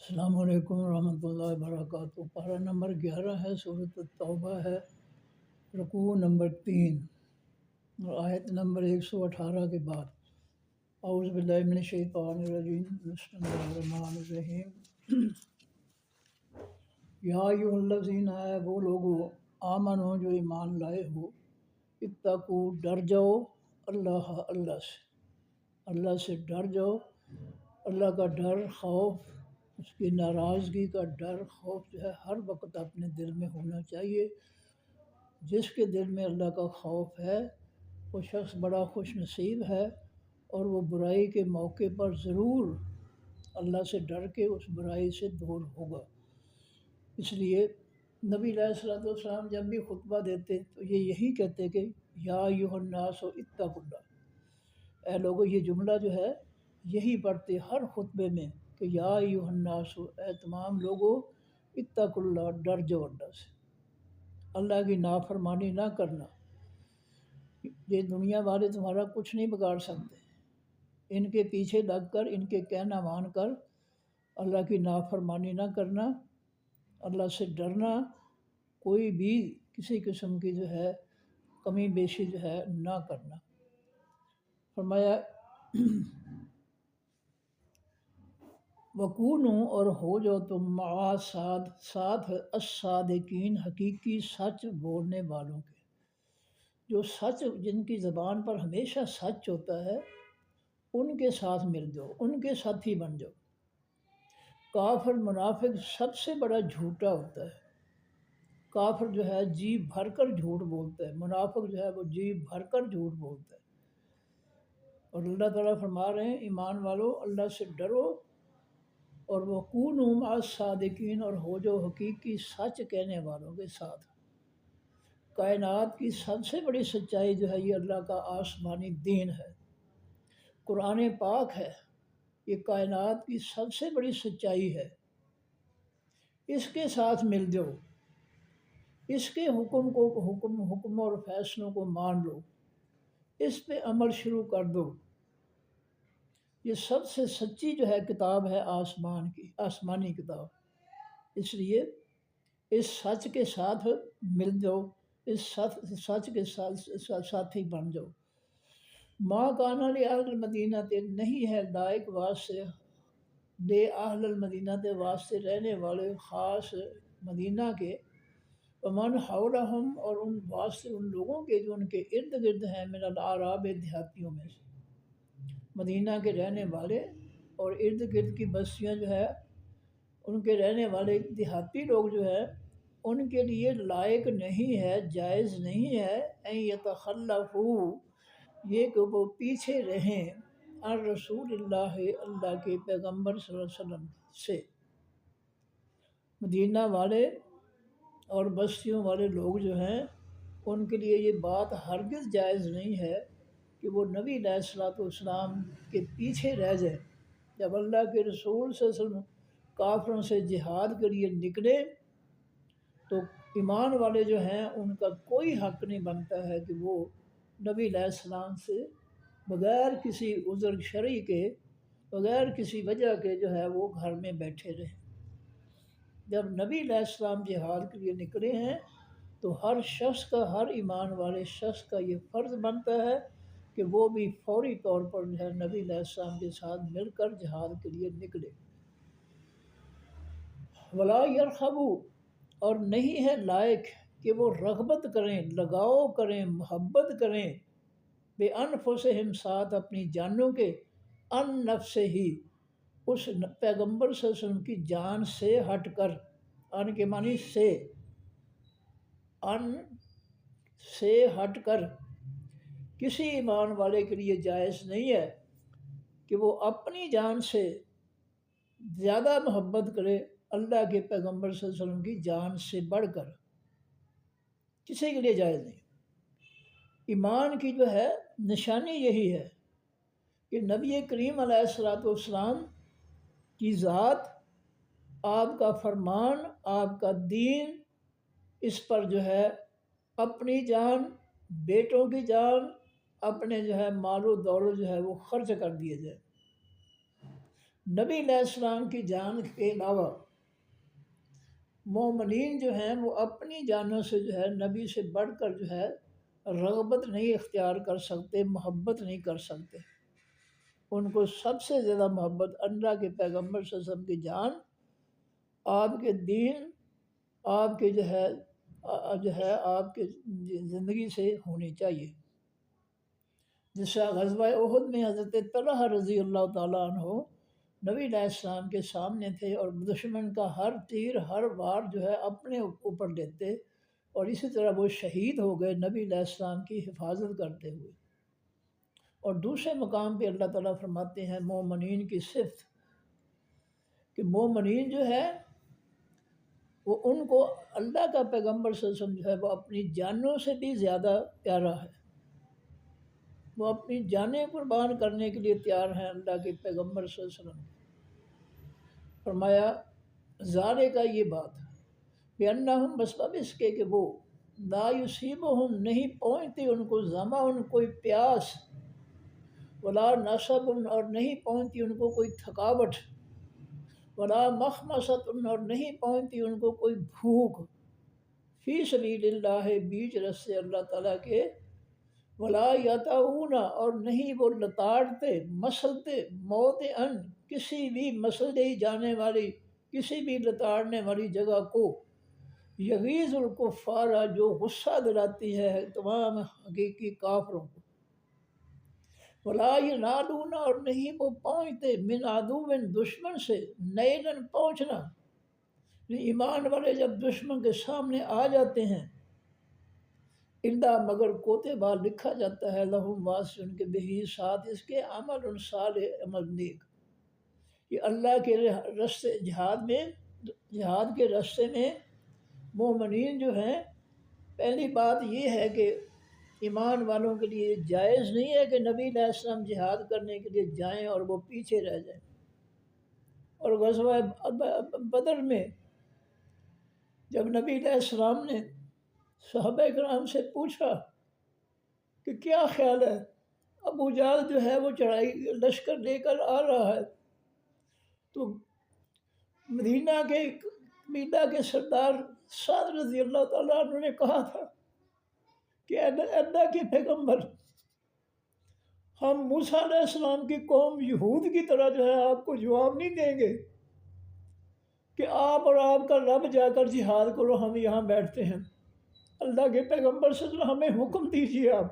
السلام علیکم ورحمۃ اللہ وبرکاتہ۔ پارہ نمبر 11 ہے، سورۃ التوبہ ہے، رکوع نمبر 3 اور آیت نمبر 118 کے بعد۔ اعوذ باللہ من الشیطان الرجیم، بسم اللہ الرحمن الرحیم۔ یا ایھا الذین، ہے وہ لوگو، آمنو جو ایمان لائے ہو، اتقوا ڈر جاؤ، اللہ سے ڈر جاؤ۔ اللہ کا ڈر، خوف، اس کی ناراضگی کا ڈر، خوف جو ہے ہر وقت اپنے دل میں ہونا چاہیے۔ جس کے دل میں اللہ کا خوف ہے وہ شخص بڑا خوش نصیب ہے، اور وہ برائی کے موقع پر ضرور اللہ سے ڈر کے اس برائی سے دور ہوگا۔ اس لیے نبی علیہ الصلوۃ والسلام جب بھی خطبہ دیتے تو یہ یہی کہتے کہ یا ایھا الناس اتقوا اللہ۔ اے لوگو، یہ جملہ جو ہے یہی پڑھتے ہر خطبے میں کہ یا ایھا الناس، اے تمام لوگو، اتقوا اللہ، ڈر جاؤ اللہ سے، اللہ کی نافرمانی نہ کرنا۔ یہ دنیا والے تمہارا کچھ نہیں بگاڑ سکتے، ان کے پیچھے لگ کر، ان کے کہنا مان کر اللہ کی نافرمانی نہ کرنا، اللہ سے ڈرنا، کوئی بھی کسی قسم کی جو ہے کمی بیشی جو ہے نہ کرنا۔ فرمایا وَکُونُوا، اور ہو جاؤ تم، مع ساتھ الصادقین، حقیقی سچ بولنے والوں کے۔ جو سچ، جن کی زبان پر ہمیشہ سچ ہوتا ہے، ان کے ساتھ مل جاؤ، ان کے ساتھی بن جاؤ۔ کافر، منافق سب سے بڑا جھوٹا ہوتا ہے۔ کافر جو ہے جی بھر کر جھوٹ بولتا ہے، منافق جو ہے وہ جی بھر کر جھوٹ بولتا ہے۔ اور اللہ تعالیٰ فرما رہے ہیں ایمان والو، اللہ سے ڈرو، اور وَکُونُوا مع الصادقین، اور ہو جو حقیقی سچ کہنے والوں کے ساتھ۔ کائنات کی سب سے بڑی سچائی جو ہے یہ اللہ کا آسمانی دین ہے، قرآن پاک ہے، یہ کائنات کی سب سے بڑی سچائی ہے۔ اس کے ساتھ مل جاؤ، اس کے حکم اور فیصلوں کو مان لو، اس پہ عمل شروع کر دو۔ یہ سب سے سچی جو ہے کتاب ہے آسمانی کتاب۔ اس لیے اس سچ کے ساتھ مل جاؤ، اس سچ کے ساتھی بن جاؤ۔ ما کان لأہل المدینہ، نہیں ہے لائق واسطے لے اہل المدینہ، واسطے رہنے والے خاص مدینہ کے، ومن حولہم، اور ان واسطے ان لوگوں کے جو ان کے ارد گرد ہیں، من الاعراب، دیہاتیوں میں سے، مدینہ کے رہنے والے اور ارد گرد کی بستیاں جو ہے ان کے رہنے والے دیہاتی لوگ جو ہیں، ان کے لیے لائق نہیں ہے، جائز نہیں ہے ان یتخلفوا، یہ کہ وہ پیچھے رہیں، عن رسول اللہ، اللہ کے پیغمبر صلی اللہ علیہ وسلم سے۔ مدینہ والے اور بستیوں والے لوگ جو ہیں ان کے لیے یہ بات ہرگز جائز نہیں ہے کہ وہ نبی علیہ الصلوۃ والسلام کے پیچھے رہ جائے۔ جب اللہ کے رسول صلی اللہ علیہ وسلم کافروں سے جہاد کے لیے نکلے تو ایمان والے جو ہیں ان کا کوئی حق نہیں بنتا ہے کہ وہ نبی علیہ السلام سے بغیر کسی عذر شرعی کے، بغیر کسی وجہ کے جو ہے وہ گھر میں بیٹھے رہیں۔ جب نبی علیہ السلام جہاد کے لیے نکلے ہیں تو ہر شخص کا، ہر ایمان والے شخص کا یہ فرض بنتا ہے کہ وہ بھی فوری طور پر جو ہے نبی علیہ السلام کے ساتھ مل کر جہاد کے لیے نکلے۔ ولا یرغبوا، اور نہیں ہے لائق کہ وہ رغبت کریں، لگاؤ کریں، محبت کریں، بانفسہم، ساتھ اپنی جانوں کے، ان نفس ہی، اس پیغمبر صلی اللہ علیہ وسلم کی جان سے ہٹ کر، ان کے معنی سے، ان سے ہٹ کر، کسی ایمان والے کے لیے جائز نہیں ہے کہ وہ اپنی جان سے زیادہ محبت کرے اللہ کے پیغمبر صلی اللہ علیہ وسلم کی جان سے بڑھ کر، کسی کے لیے جائز نہیں۔ ایمان کی جو ہے نشانی یہی ہے کہ نبی کریم علیہ الصلوۃ والسلام کی ذات، آپ کا فرمان، آپ کا دین، اس پر جو ہے اپنی جان، بیٹوں کی جان، اپنے جو ہے مال و دولت جو ہے وہ خرچ کر دیے جائے۔ نبی علیہ السلام کی جان کے علاوہ مومنین جو ہیں وہ اپنی جانوں سے جو ہے نبی سے بڑھ کر جو ہے رغبت نہیں اختیار کر سکتے، محبت نہیں کر سکتے۔ ان کو سب سے زیادہ محبت اللہ کے پیغمبر صلی اللہ علیہ وسلم کی جان، آپ کے دین، آپ کے جو ہے آپ کے زندگی سے ہونی چاہیے۔ جس طرح غزوہ احد میں حضرت طلحہ رضی اللہ تعالیٰ عنہ نبی علیہ السلام کے سامنے تھے اور دشمن کا ہر تیر ہر وار جو ہے اپنے اوپر لیتے، اور اسی طرح وہ شہید ہو گئے نبی علیہ السلام کی حفاظت کرتے ہوئے۔ اور دوسرے مقام پہ اللہ تعالیٰ فرماتے ہیں مومنین کی صفت کہ مومنین جو ہے وہ ان کو اللہ کا پیغمبر صلی اللہ علیہ وسلم جو ہے وہ اپنی جانوں سے بھی زیادہ پیارا ہے، وہ اپنی جانیں قربان کرنے کے لیے تیار ہیں اللہ کے پیغمبر صلی اللہ علیہ وسلم۔ فرمایا زارے کا یہ بات بِأَنَّهُمْ بسبب اس کے کہ وہ لا یصیبہم نہیں پہنچتی ان کو ظما ان کوئی پیاس، ولا نصب اور نہیں پہنچتی ان کو کوئی تھکاوٹ، ولا مخمصۃ اور نہیں پہنچتی ان کو کوئی بھوک، فی سبیل اللہ بیچ رستے اللہ تعالیٰ کے، ولا یطعون اور نہیں وہ لتاڑتے مسلتے موضعا کسی بھی مسلے جانے والی کسی بھی لتاڑنے والی جگہ کو، یغیظ الکفار جو غصہ دلاتی ہے تمام حقیقی کافروں کو، ولا ینالون اور نہیں وہ پہنچتے من عدو دشمن سے، نیلن پہنچنا، ایمان والے جب دشمن کے سامنے آ جاتے ہیں، الا مگر کوتے بعد لکھا جاتا ہے لہم واسع ان کے بہی ساتھ اس کے عمل صالح عمل نیک۔ یہ اللہ کے رستے جہاد کے راستے میں مومنین جو ہیں، پہلی بات یہ ہے کہ ایمان والوں کے لیے جائز نہیں ہے کہ نبی علیہ السلام جہاد کرنے کے لیے جائیں اور وہ پیچھے رہ جائیں۔ اور غزوہ بدر میں جب نبی علیہ السلام نے صحابہ کرام سے پوچھا کہ کیا خیال ہے، ابو جہل جو ہے وہ چڑھائی لشکر لے کر آ رہا ہے، تو مدینہ کے قبیلہ کے سردار سعد رضی اللہ تعالیٰ عنہ نے کہا تھا کہ اللہ کے پیغمبر، ہم موسیٰ علیہ السلام کی قوم یہود کی طرح جو ہے آپ کو جواب نہیں دیں گے کہ آپ اور آپ کا رب جا کر جہاد کرو، ہم یہاں بیٹھتے ہیں۔ اللہ کے پیغمبر صلی اللہ علیہ وسلم ہمیں حکم دیجیے، آپ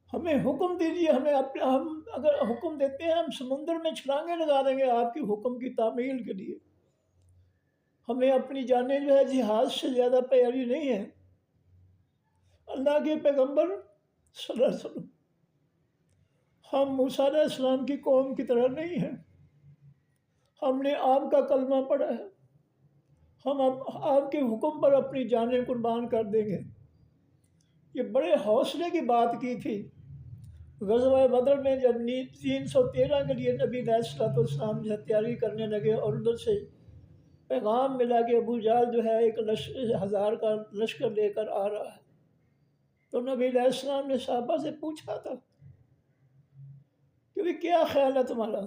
ہمیں حکم دیجیے، ہم اگر حکم دیتے ہیں ہم سمندر میں چھلانگیں لگا دیں گے آپ کی حکم کی تعمیل کے لیے۔ ہمیں اپنی جانیں جو ہے جہاد سے زیادہ پیاری نہیں ہے۔ اللہ کے پیغمبر صلی اللہ علیہ وسلم، ہم موسیٰ علیہ السلام کی قوم کی طرح نہیں ہیں، ہم نے آپ کا کلمہ پڑھا ہے، ہم آپ کے حکم پر اپنی جانیں قربان کر دیں گے۔ یہ بڑے حوصلے کی بات کی تھی۔ غزوہ بدر میں جب 313 کے لیے نبی علیہ السلام جو ہے تیاری کرنے لگے اور ادھر سے پیغام ملا کہ ابو جہل جو ہے 1000 کا لشکر لے کر آ رہا ہے، تو نبی علیہ السلام نے صحابہ سے پوچھا تھا کہ کیا خیال ہے تمہارا؟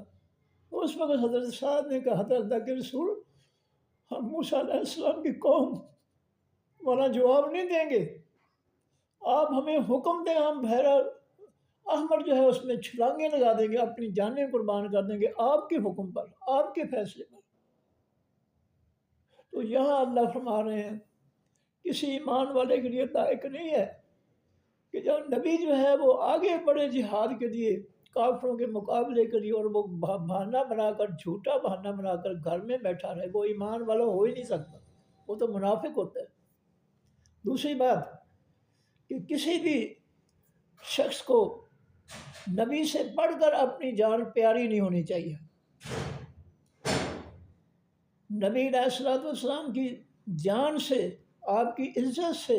اس وقت حضرت سعد نے کہا تھا اللہ کے رسول، ہم موسیٰ علیہ السلام کی قوم والا جواب نہیں دیں گے، آپ ہمیں حکم دیں، ہم بحیرہ احمر جو ہے اس میں چھلانگیں لگا دیں گے، اپنی جانیں قربان کر دیں گے آپ کے حکم پر، آپ کے فیصلے پر۔ تو یہاں اللہ فرما رہے ہیں کسی ایمان والے کے لیے لائق نہیں ہے کہ جب نبی جو ہے وہ آگے بڑھے جہاد کے لیے کافروں کے مقابلے کے لیے، اور وہ بہانہ بنا کر جھوٹا بہانہ بنا کر گھر میں بیٹھا رہے، وہ ایمان والا ہو ہی نہیں سکتا، وہ تو منافق ہوتا ہے۔ دوسری بات کہ کسی بھی شخص کو نبی سے بڑھ کر اپنی جان پیاری نہیں ہونی چاہیے۔ نبی علیہ السلام کی جان سے، آپ کی عزت سے،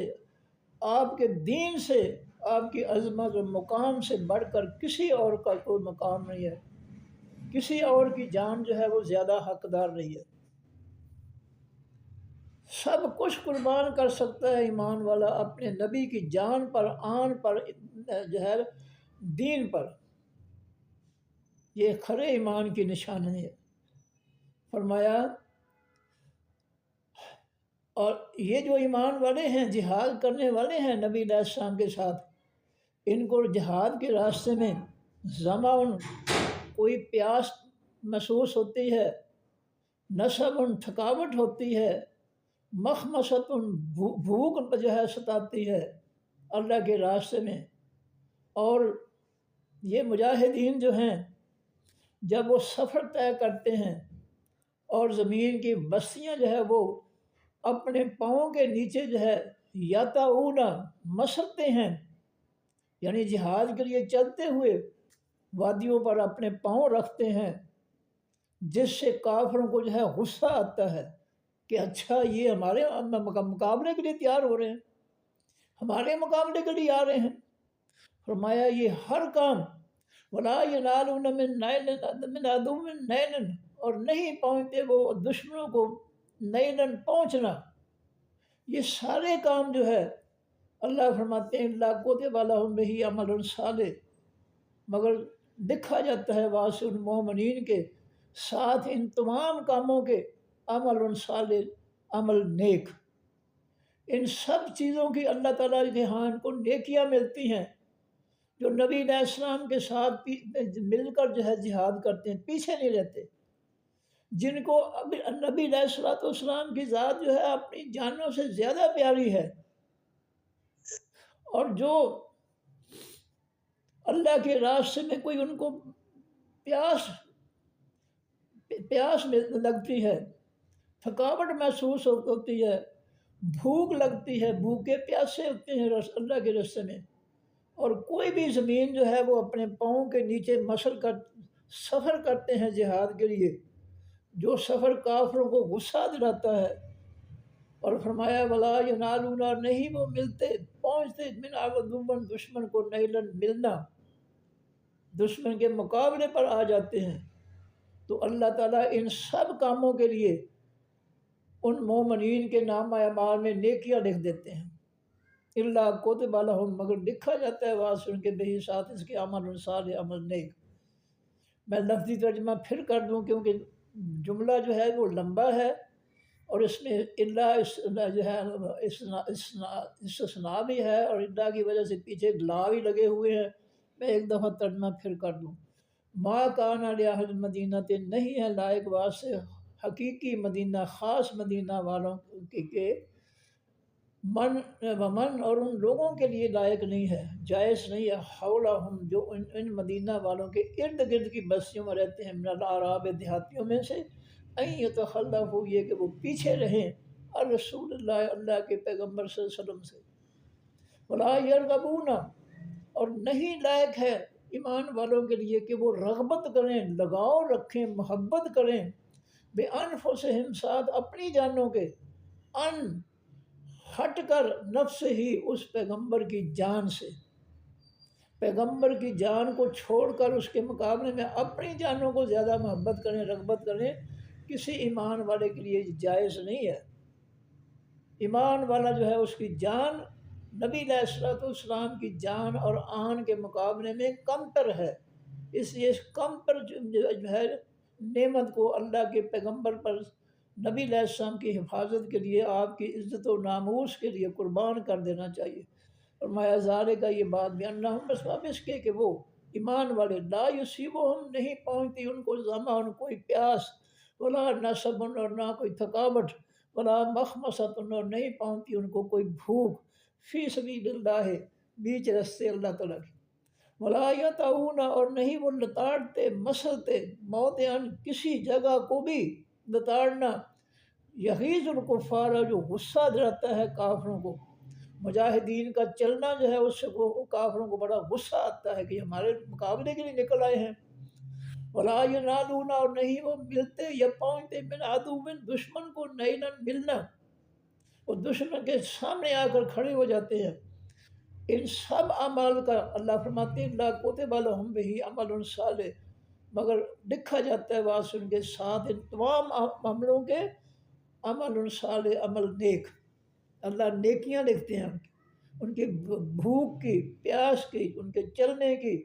آپ کے دین سے، آپ کی عظمت و مقام سے بڑھ کر کسی اور کا کوئی مقام نہیں ہے، کسی اور کی جان جو ہے وہ زیادہ حقدار نہیں ہے۔ سب کچھ قربان کر سکتا ہے ایمان والا اپنے نبی کی جان پر، آن پر، جو ہے دین پر۔ یہ کھرے ایمان کی نشانی ہے۔ فرمایا اور یہ جو ایمان والے ہیں، جہاد کرنے والے ہیں نبی علیہ السلام کے ساتھ، ان کو جہاد کے راستے میں ظمأ کوئی پیاس محسوس ہوتی ہے، نصب تھکاوٹ ہوتی ہے، مخمصت بھوک جو ہے ستاتی ہے اللہ کے راستے میں۔ اور یہ مجاہدین جو ہیں جب وہ سفر طے کرتے ہیں اور زمین کی بستیاں جو ہے وہ اپنے پاؤں کے نیچے جو ہے یاتعون مسلتے ہیں، یعنی جہاد کے لیے چلتے ہوئے وادیوں پر اپنے پاؤں رکھتے ہیں، جس سے کافروں کو جو ہے غصہ آتا ہے کہ اچھا یہ ہمارے مقابلے کے لیے تیار ہو رہے ہیں، ہمارے مقابلے کے لیے آ رہے ہیں۔ فرمایا یہ ہر کام ولا ینالون من عدو نیلا، اور نہیں پہنچتے وہ دشمنوں کو نیلن پہنچنا، یہ سارے کام جو ہے اللہ فرماتے ہیں اللہ کتب لہم بہ عمل صالح، مگر لکھا جاتا ہے واسع المومنین کے ساتھ ان تمام کاموں کے عمل صالح، عمل نیک۔ ان سب چیزوں کی اللہ تعالیٰ کے ہاں ان کو نیکیاں ملتی ہیں جو نبی علیہ السلام کے ساتھ مل کر جو ہے جہاد کرتے ہیں، پیچھے نہیں رہتے، جن کو نبی علیہ السلام کی ذات جو ہے اپنی جانوں سے زیادہ پیاری ہے، اور جو اللہ کے راستے میں کوئی ان کو پیاس لگتی ہے، تھکاوٹ محسوس ہوتی ہے، بھوک لگتی ہے، بھوکے پیاسے ہوتے ہیں اللہ کے راستے میں، اور کوئی بھی زمین جو ہے وہ اپنے پاؤں کے نیچے مشل کر سفر کرتے ہیں جہاد کے لیے، جو سفر کافروں کو غصہ دلاتا ہے۔ اور فرمایا ولا ینالون، نہیں وہ ملتے پہنچتے من عدو، دشمن کو نیلن ملنا، دشمن کے مقابلے پر آ جاتے ہیں۔ تو اللہ تعالیٰ ان سب کاموں کے لیے ان مومنین کے نام اعمال میں نیکیاں لکھ دیتے ہیں، اللہ کتب لہم، مگر لکھا جاتا ہے واسع ان کے بہ ساتھ اس کے عمل صالح، عمل نیک۔ میں لفظی ترجمہ پھر کر دوں کیونکہ جملہ جو ہے وہ لمبا ہے، اور اس میں اللہ جو ہے استثناء بھی ہے، اور اللہ کی وجہ سے پیچھے لا بھی لگے ہوئے ہیں۔ میں ایک دفعہ ترجمہ پھر کر دوں۔ ما کان لأہل المدینہ، نہیں ہے لائق واسطے حقیقی مدینہ، خاص مدینہ والوں کے من اور ان لوگوں کے لیے لائق نہیں ہے، جائز نہیں ہے، حولہم جو ان مدینہ والوں کے ارد گرد کی بستیوں میں رہتے ہیں، من الاعراب دیہاتیوں میں سے، ان یتخلفوا، یہ کہ وہ پیچھے رہیں الرسول اللہ، اللہ کے پیغمبر صلی اللہ علیہ وسلم سے، ولا یرغبون، اور نہیں لائق ہے ایمان والوں کے لیے کہ وہ رغبت کریں، لگاؤ رکھیں، محبت کریں، بے انفسہم، ساتھ اپنی جانوں کے، ان ہٹ کر، نفس ہی، اس پیغمبر کی جان سے، پیغمبر کی جان کو چھوڑ کر اس کے مقابلے میں اپنی جانوں کو زیادہ محبت کریں، رغبت کریں، کسی ایمان والے کے لیے جائز نہیں ہے۔ ایمان والا جو ہے اس کی جان نبی علیہ السلام کی جان اور آن کے مقابلے میں کمتر ہے، اس لیے اس کمتر جو ہے نعمت کو اللہ کے پیغمبر پر، نبی علیہ السلام کی حفاظت کے لیے، آپ کی عزت و ناموس کے لیے قربان کر دینا چاہیے۔ فرمایا ذالک، کا یہ بات بھی انہم، بس اب اس کے کہ وہ ایمان والے، لا یصیبہم، نہیں پہنچتی ان کو ظمأ، کوئی پیاس، ولا نصب، اور نہ کوئی تھکاوٹ، ولا مخمصۃ، اور نہیں پہنچتی ان کو کوئی بھوک، فی سبیل اللہ، بیچ رستے اللہ تعالیٰ کی، ولا یطعون، اور نہیں وہ لتاڑتے مسلتے، موضعن، کسی جگہ کو بھی لتاڑنا، یغیظ الکفار، جو غصہ دلاتا ہے کافروں کو، مجاہدین کا چلنا جو ہے اس سے کافروں کو بڑا غصہ آتا ہے کہ ہمارے مقابلے کے لیے نکل آئے ہیں۔ ولا ینالون، اور نہیں وہ ملتے یا پہنچتے من عدو، دشمن کو نیلن ملنا، وہ دشمن کے سامنے آ کر کھڑے ہو جاتے ہیں۔ ان سب اعمال کا اللہ فرماتے ہیں اللہ کتب لہم بہ عمل صالح، مگر لکھا جاتا ہے واسع ان کے ساتھ ان تمام عملوں کے عمل صالح، عمل نیک، اللہ نیکیاں لکھتے ہیں ان کی بھوک کی، پیاس کی، ان کے چلنے کی،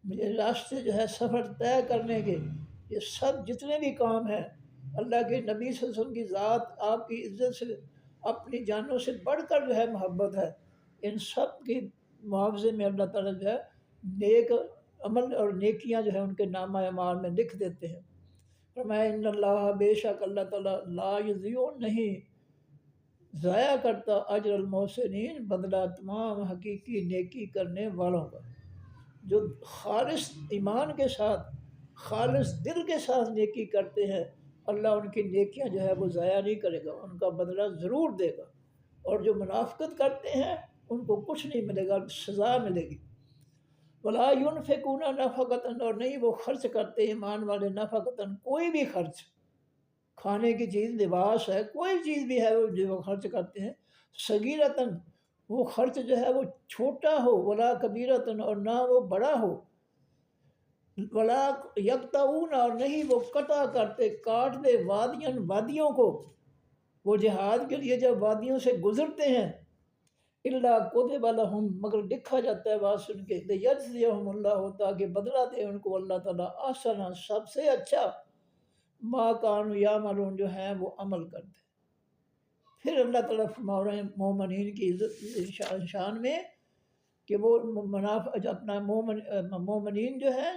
مجھے راستے جو ہے سفر طے کرنے کے، یہ سب جتنے بھی کام ہیں، اللہ کے نبی صلی اللہ علیہ وسلم کی ذات آپ کی عزت سے، اپنی جانوں سے بڑھ کر جو ہے محبت ہے، ان سب کی معاوضے میں اللہ تعالیٰ جو ہے نیک عمل اور نیکیاں جو ہے ان کے نامہ اعمال میں لکھ دیتے ہیں۔ فرمایا ان اللہ، بے شک اللہ تعالیٰ، لا یضیع، نہیں ضائع کرتا، اجر المحسنین، بدلہ تمام حقیقی نیکی کرنے والوں کا۔ جو خالص ایمان کے ساتھ، خالص دل کے ساتھ نیکی کرتے ہیں، اللہ ان کی نیکیاں جو ہے وہ ضائع نہیں کرے گا، ان کا بدلہ ضرور دے گا۔ اور جو منافقت کرتے ہیں ان کو کچھ نہیں ملے گا، سزا ملے گی۔ ولا ينفقون نفقۃ، اور نہیں وہ خرچ کرتے ایمان والے نفقۃ، کوئی بھی خرچ، کھانے کی چیز، لباس ہے، کوئی چیز بھی ہے وہ جو وہ خرچ کرتے ہیں، صغیرۃ، وہ خرچ جو ہے وہ چھوٹا ہو، ولا کبیرۃ، اور نہ وہ بڑا ہو، ولا یقطعون، اور نہیں وہ قطع کرتے، کاٹ دے، وادیاں، وادیوں کو، وہ جہاد کے لیے جب وادیوں سے گزرتے ہیں، اللہ کتب لہم، مگر لکھا جاتا ہے بات سن کے، لیجزیہم اللہ، تاکہ بدلہ دے ان کو اللہ تعالیٰ، احسن، سب سے اچھا، ما کانوا یعملون، جو ہیں وہ عمل کرتے۔ پھر اللہ تعالیٰ فرما رہے ہیں مومنین کی عزت شان میں کہ وہ اپنا مومنین جو ہے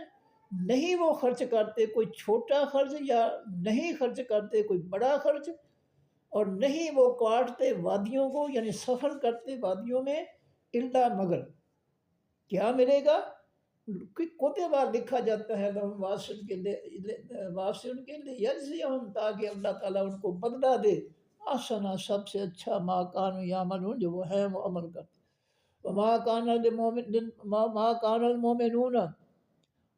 نہیں وہ خرچ کرتے کوئی چھوٹا خرچ، یا نہیں خرچ کرتے کوئی بڑا خرچ، اور نہیں وہ کاٹتے وادیوں کو، یعنی سفر کرتے وادیوں میں، الا مگر کیا ملے گا، کتبہ لکھا جاتا ہے لہم، واسن کے لیے، یجزیہم، تاکہ اللہ تعالیٰ ان کو بدلہ دے، احسن، سب سے اچھا، ما کانوا یعملون، جو وہ ہیں وہ عمل کرتے۔ وما کان المؤمنون،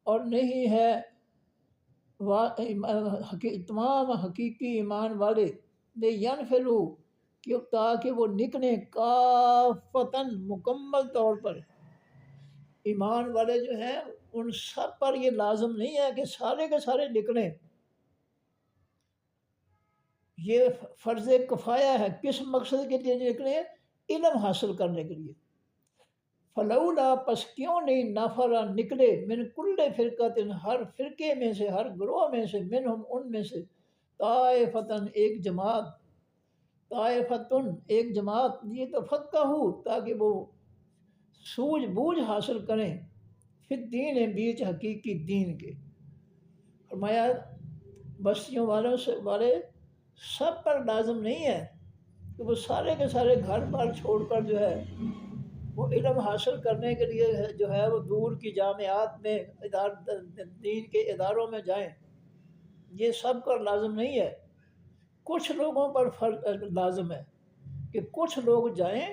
اور نہیں ہے تمام حقیقی ایمان والے، لینفروا، کہ تاکہ وہ نکلیں، کافتاً، مکمل طور پر۔ ایمان والے جو ہیں ان سب پر یہ لازم نہیں ہے کہ سارے کے سارے نکلیں، یہ فرض کفایہ ہے۔ کس مقصد کے لیے نکلیں؟ علم حاصل کرنے کے لیے۔ فلولا، پس کیوں نہیں، نفر، نکلے، من کل فرقۃ، ہر فرقے میں سے، ہر گروہ میں سے، منہم، ان میں سے، طائفتن، ایک جماعت، طائفتن، ایک جماعت، یہ تفقہوا، تاکہ وہ سوجھ بوجھ حاصل کریں، پھر دین، بیچ حقیقی دین کے۔ فرمایا بستیوں والے سب پر لازم نہیں ہے کہ وہ سارے کے سارے گھر بار چھوڑ کر جو ہے وہ علم حاصل کرنے کے لیے جو ہے وہ دور کی جامعات میں، دین کے اداروں میں جائیں، یہ سب پر لازم نہیں ہے۔ کچھ لوگوں پر لازم ہے کہ کچھ لوگ جائیں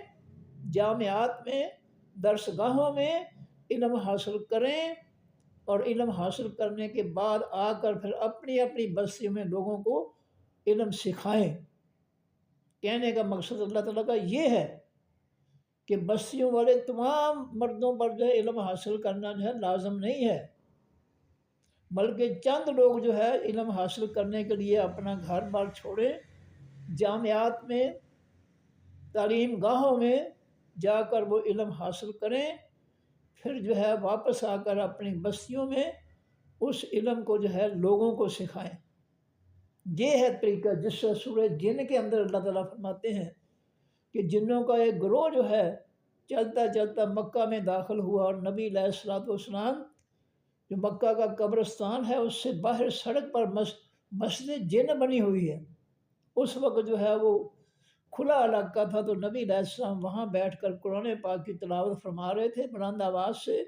جامعات میں، درسگاہوں میں، علم حاصل کریں، اور علم حاصل کرنے کے بعد آ کر پھر اپنی اپنی بستیوں میں لوگوں کو علم سکھائیں۔ کہنے کا مقصد اللہ تعالیٰ کا یہ ہے کہ بستیوں والے تمام مردوں پر جو ہے علم حاصل کرنا جو ہے لازم نہیں ہے، بلکہ چند لوگ جو ہے علم حاصل کرنے کے لیے اپنا گھر بار چھوڑیں، جامعات میں، تعلیم گاہوں میں جا کر وہ علم حاصل کریں، پھر جو ہے واپس آ کر اپنی بستیوں میں اس علم کو جو ہے لوگوں کو سکھائیں۔ یہ ہے طریقہ جس سے سورہ جن کے اندر اللہ تعالیٰ فرماتے ہیں کہ جنوں کا ایک گروہ جو ہے چلتا چلتا مکہ میں داخل ہوا، اور نبی علیہ الصلوۃ والسلام، جو مکہ کا قبرستان ہے اس سے باہر سڑک پر مسجد جن بنی ہوئی ہے، اس وقت جو ہے وہ کھلا علاقہ تھا، تو نبی علیہ السلام وہاں بیٹھ کر قرآن پاک کی تلاوت فرما رہے تھے بلند آواز سے،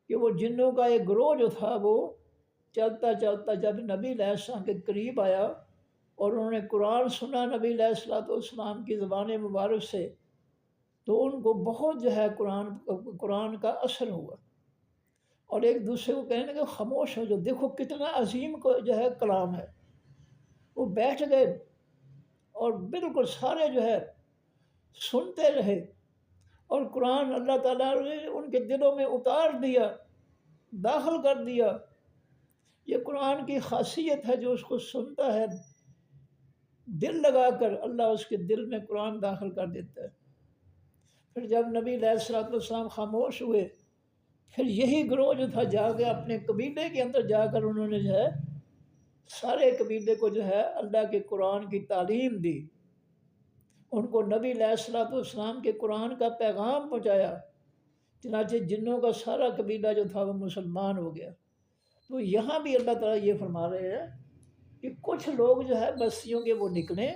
کہ وہ جنوں کا ایک گروہ جو تھا وہ چلتا چلتا جب نبی علیہ السلام کے قریب آیا اور انہوں نے قرآن سنا نبی علیہ الصلوۃ والسلام کی زبان مبارک سے، تو ان کو بہت جو ہے قرآن کا اثر ہوا، اور ایک دوسرے کو کہنے کہ خاموش ہو جو، دیکھو کتنا عظیم کو جو ہے کلام ہے۔ وہ بیٹھ گئے اور بالکل سارے جو ہے سنتے رہے، اور قرآن اللہ تعالیٰ نے ان کے دلوں میں اتار دیا، داخل کر دیا۔ یہ قرآن کی خاصیت ہے، جو اس کو سنتا ہے دل لگا کر، اللہ اس کے دل میں قرآن داخل کر دیتا ہے۔ پھر جب نبی علیہ الصلوۃ والسلام خاموش ہوئے پھر یہی گروہ جو تھا جا کے اپنے قبیلے کے اندر جا کر انہوں نے جو ہے سارے قبیلے کو جو ہے اللہ کے قرآن کی تعلیم دی، ان کو نبی علیہ الصلوۃ والسلام کے قرآن کا پیغام پہنچایا، چنانچہ جنوں کا سارا قبیلہ جو تھا وہ مسلمان ہو گیا۔ تو یہاں بھی اللہ تعالیٰ یہ فرما رہے ہیں کہ کچھ لوگ جو ہے بستیوں کے وہ نکلیں،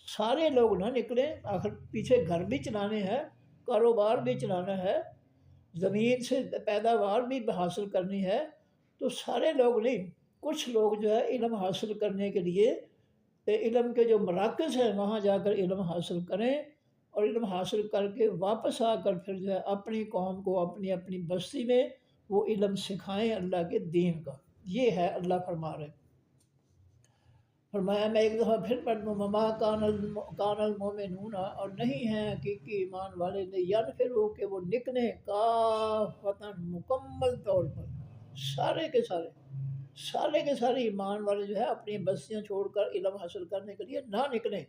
سارے لوگ نہ نکلیں، آخر پیچھے گھر بھی چلانے ہیں، کاروبار بھی چلانا ہے، زمین سے پیداوار بھی حاصل کرنی ہے، تو سارے لوگ نہیں، کچھ لوگ جو ہے علم حاصل کرنے کے لیے علم کے جو مراکز ہیں وہاں جا کر علم حاصل کریں، اور علم حاصل کر کے واپس آ کر پھر جو ہے اپنی قوم کو اپنی اپنی بستی میں وہ علم سکھائیں اللہ کے دین کا۔ یہ ہے اللہ فرما رہے۔ فرمایا میں ایک دفعہ پھر پڑھ دوں، مما کان المومنون، اور نہیں ہیں حقیقی ایمان والے ینفروا کہ وہ نکلیں کافۃ مکمل طور پر، سارے کے سارے ایمان والے جو ہے اپنی بستیاں چھوڑ کر علم حاصل کرنے کے لیے نہ نکلیں۔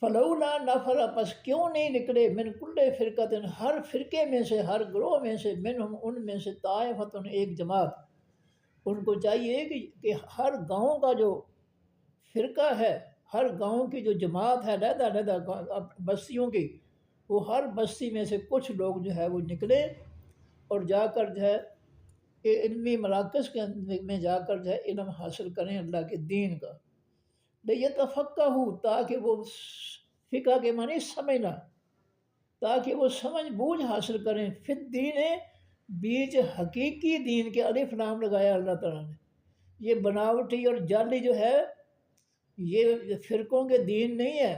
فلولا نفر، پس کیوں نہیں نکلے، من کل فرقۃ، ہر فرقے میں سے، ہر گروہ میں سے، منہم ان میں سے، طائفۃ ایک جماعت، ان کو چاہیے کہ ہر گاؤں کا جو فرقہ ہے، ہر گاؤں کی جو جماعت ہے علیحدہ بستیوں کی، وہ ہر بستی میں سے کچھ لوگ جو ہے وہ نکلے اور جا کر جو ہے علمی مراکز کے میں جا کر جو ہے علم حاصل کریں اللہ کے دین کا۔ لیتفقہوا، تاکہ وہ فقہ کے معنی سمجھنا، تاکہ وہ سمجھ بوجھ حاصل کریں، فی الدین، بیچ حقیقی دین کے، الف لام لگایا اللہ تعالیٰ نے۔ یہ بناوٹی اور جعلی جو ہے یہ فرقوں کے دین نہیں ہے،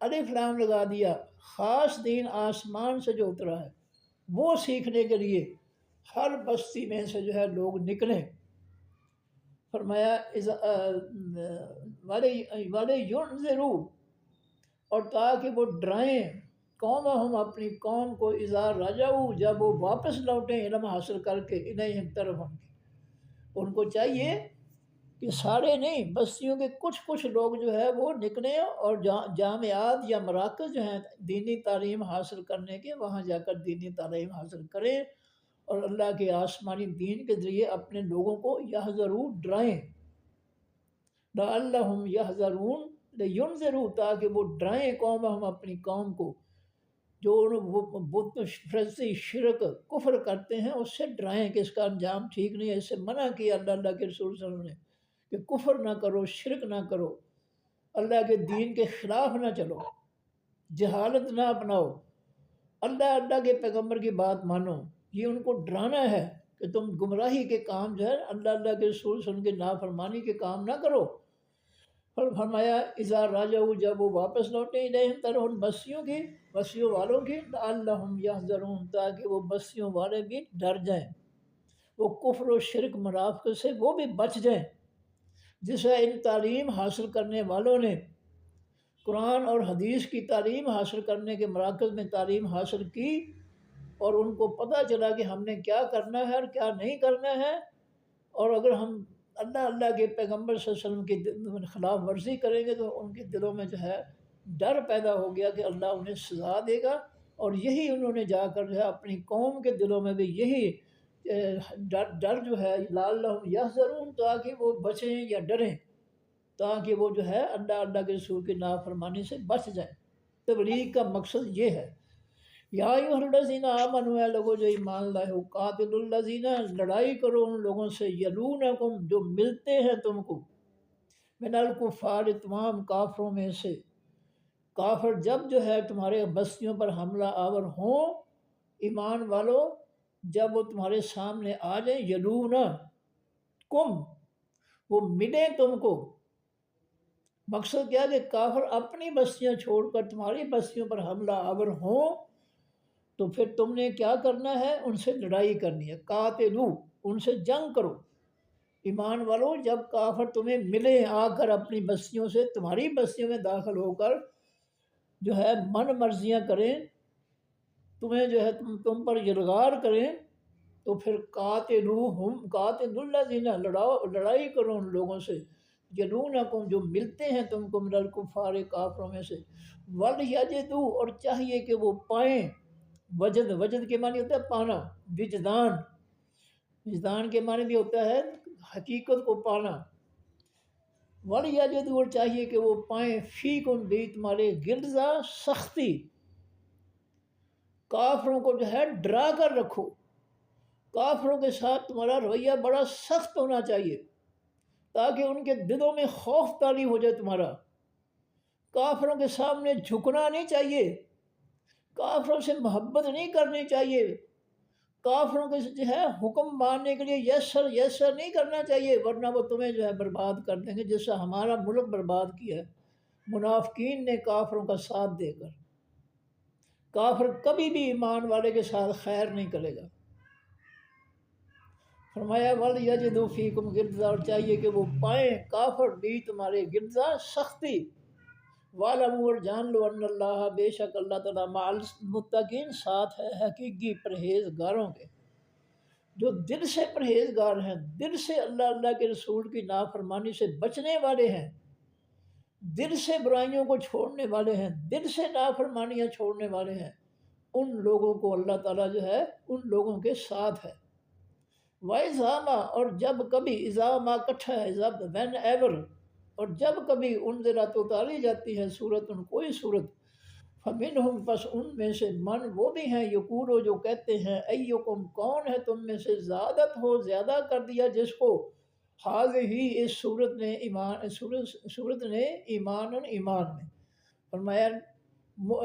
الف لام لگا دیا، خاص دین آسمان سے جو اترا ہے وہ سیکھنے کے لیے ہر بستی میں سے جو ہے لوگ نکلیں۔ فرمایا والے ینذروا، اور تاکہ وہ ڈرائیں، قومہم، اپنی قوم کو، اذا رجعوا، جب وہ واپس لوٹیں علم حاصل کر کے، الیہم، طرف ان کی، ان کو چاہیے کہ سارے نہیں، بستیوں کے کچھ لوگ جو ہے وہ نکلیں اور جامعات یا مراکز جو ہیں دینی تعلیم حاصل کرنے کے، وہاں جا کر دینی تعلیم حاصل کریں اور اللہ کے آسمانی دین کے ذریعے اپنے لوگوں کو یحذروا، ڈرائیں، لعلہم یحذرون، لینذروا، تاکہ وہ ڈرائیں، قومہم، اپنی قوم کو، جو وہ بت پرستی، شرک، کفر کرتے ہیں، اس سے ڈرائیں کہ اس کا انجام ٹھیک نہیں ہے، اس سے منع کیا اللہ کے رسول صلی اللہ علیہ وسلم نے کہ کفر نہ کرو، شرک نہ کرو، اللہ کے دین کے خلاف نہ چلو، جہالت نہ اپناؤ، اللہ کے پیغمبر کی بات مانو۔ یہ ان کو ڈرانا ہے کہ تم گمراہی کے کام جو ہے اللہ کے رسول صلی اللہ علیہ وسلم کی نافرمانی کے کام نہ کرو۔ فرمایا اذا راجعوا، جب وہ واپس لوٹیں، الیہم، طرف ان بستیوں والوں کی، لعلہم یحذرون، تاکہ وہ بستیوں والے بھی ڈر جائیں، وہ کفر و شرک منافقت سے وہ بھی بچ جائیں، جسے ان تعلیم حاصل کرنے والوں نے قرآن اور حدیث کی تعلیم حاصل کرنے کے مراکز میں تعلیم حاصل کی، اور ان کو پتہ چلا کہ ہم نے کیا کرنا ہے اور کیا نہیں کرنا ہے، اور اگر ہم اللہ کے پیغمبر صلی اللہ علیہ وسلم کی خلاف ورزی کریں گے تو ان کے دلوں میں جو ہے ڈر پیدا ہو گیا کہ اللہ انہیں سزا دے گا، اور یہی انہوں نے جا کر جو ہے اپنی قوم کے دلوں میں بھی یہی ڈر جو ہے، لعلہم یحذرون، تاکہ وہ بچیں یا ڈریں، تاکہ وہ جو ہے اللہ کے رسول کی نافرمانی سے بچ جائیں۔ تبلیغ کا مقصد یہ ہے، یا ایھا الذین آمنوا، اے لوگوں جو ایمان لائے ہو، قاتلوا الذین، لڑائی کرو ان لوگوں سے، یلونکم، جو ملتے ہیں تم کو، من الکفار، تمام کافروں میں سے، کافر جب جو ہے تمہارے بستیوں پر حملہ آور ہوں، ایمان والو جب وہ تمہارے سامنے آ جائیں، یلونکم، وہ ملیں تم کو، مقصد کیا ہے کہ کافر اپنی بستیاں چھوڑ کر تمہاری بستیوں پر حملہ آور ہوں تو پھر تم نے کیا کرنا ہے، ان سے لڑائی کرنی ہے، قاتلو، ان سے جنگ کرو۔ ایمان والو جب کافر تمہیں ملے آ کر اپنی بستیوں سے، تمہاری بستیوں میں داخل ہو کر جو ہے من مرضیاں کریں، تمہیں جو ہے تم پر یلغار کریں، تو پھر قاتلوا الذین، لڑائی کرو ان لوگوں سے، یلونکم، جو ملتے ہیں تم کو، من الکفار، کافروں میں سے، ولیجدوا، اور چاہیے کہ وہ پائیں، وجد، وجد کے معنی ہوتا ہے پانا، وجدان، وجدان کے معنی بھی ہوتا ہے حقیقت کو پانا۔ وَلْيَجِدُوا، اور چاہیے کہ وہ پائیں، فیکم بھی تمہارے غلظہ سختی، کافروں کو جو ہے ڈرا کر رکھو، کافروں کے ساتھ تمہارا رویہ بڑا سخت ہونا چاہیے تاکہ ان کے دلوں میں خوف طاری ہو جائے تمہارا، کافروں کے سامنے جھکنا نہیں چاہیے، کافروں سے محبت نہیں کرنی چاہیے، کافروں کے جو ہے حکم ماننے کے لیے یس سر یس سر نہیں کرنا چاہیے، ورنہ وہ تمہیں جو ہے برباد کر دیں گے، جس سے ہمارا ملک برباد کیا ہے منافقین نے کافروں کا ساتھ دے کر۔ کافر کبھی بھی ایمان والے کے ساتھ خیر نہیں کرے گا۔ فرمایا وَلْيَجِدُوا فِيكُمْ غِلظَةً، اور چاہیے کہ وہ پائیں کافر بھی تمہارے غلظہ سختی، وَاعْلَمُوا، اور جان لو، ان اللہ، بے شک اللہ تعالیٰ، مع المتقین، ساتھ ہے حقیقی پرہیزگاروں کے، جو دل سے پرہیزگار ہیں، دل سے اللہ کے رسول کی نافرمانی سے بچنے والے ہیں، دل سے برائیوں کو چھوڑنے والے ہیں، دل سے نافرمانیاں چھوڑنے والے ہیں، ان لوگوں کو اللہ تعالیٰ جو ہے ان لوگوں کے ساتھ ہے۔ وَإِذَا، اور جب کبھی، اذا ما کٹھا ہے، جب، وین ایور، اور جب کبھی انذرت، اتاری جاتی ہے سورت، کوئی سورت، فمنہم، پس ان میں سے، من، وہ بھی ہیں، یقولو، جو کہتے ہیں، ایکم، کون ہے تم میں سے، زیادت ہو، زیادہ کر دیا جس کو، ہی اس سورت نے، ایمان، سورت نے، ایمان میں۔ فرمایا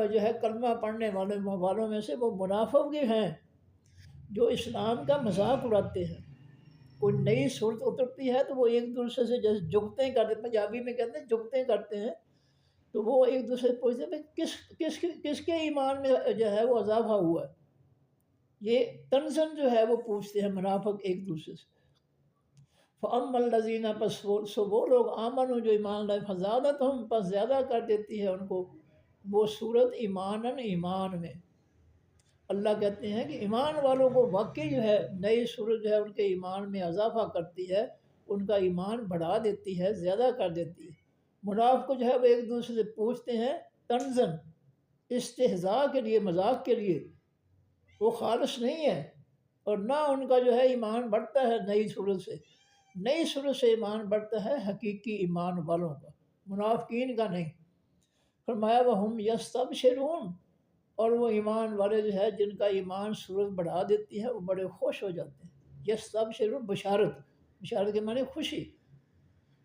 جو ہے کلمہ پڑھنے والوں میں سے وہ منافق بھی ہیں جو اسلام کا مذاق اڑاتے ہیں۔ کوئی نئی صورت اترتی ہے تو وہ ایک دوسرے سے جیسے جگتیں کرتے، پنجابی میں کہتے ہیں جگتیں کرتے ہیں، تو وہ ایک دوسرے سے پوچھتے ہیں بھئی کس کے ایمان میں جو ہے وہ اضافہ ہوا ہے، یہ تنزن جو ہے وہ پوچھتے ہیں منافق ایک دوسرے سے۔ فَأَمَّا الَّذِينَ، پس وہ لوگ، آمنوا، جو ایمان لائے، فَزَادَتْهُمْ، پس زیادہ کر دیتی ہے ان کو وہ صورت ایمان میں۔ اللہ کہتے ہیں کہ ایمان والوں کو واقعی جو ہے نئی صورت جو ہے ان کے ایمان میں اضافہ کرتی ہے، ان کا ایمان بڑھا دیتی ہے، زیادہ کر دیتی ہے۔ منافق کو جو ہے وہ ایک دوسرے سے پوچھتے ہیں تنزن، استہزاء کے لیے، مذاق کے لیے، وہ خالص نہیں ہے، اور نہ ان کا جو ہے ایمان بڑھتا ہے نئی صورت سے، نئی صورت سے ایمان بڑھتا ہے حقیقی ایمان والوں کا، منافقین کا نہیں۔ فرمایا وَهُمْ يَسْتَبْشِرُونَ، اور وہ ایمان والے جو ہے جن کا ایمان صورت بڑھا دیتی ہے وہ بڑے خوش ہو جاتے ہیں۔ یستبشرون، بشارت، بشارت کے معنی خوشی،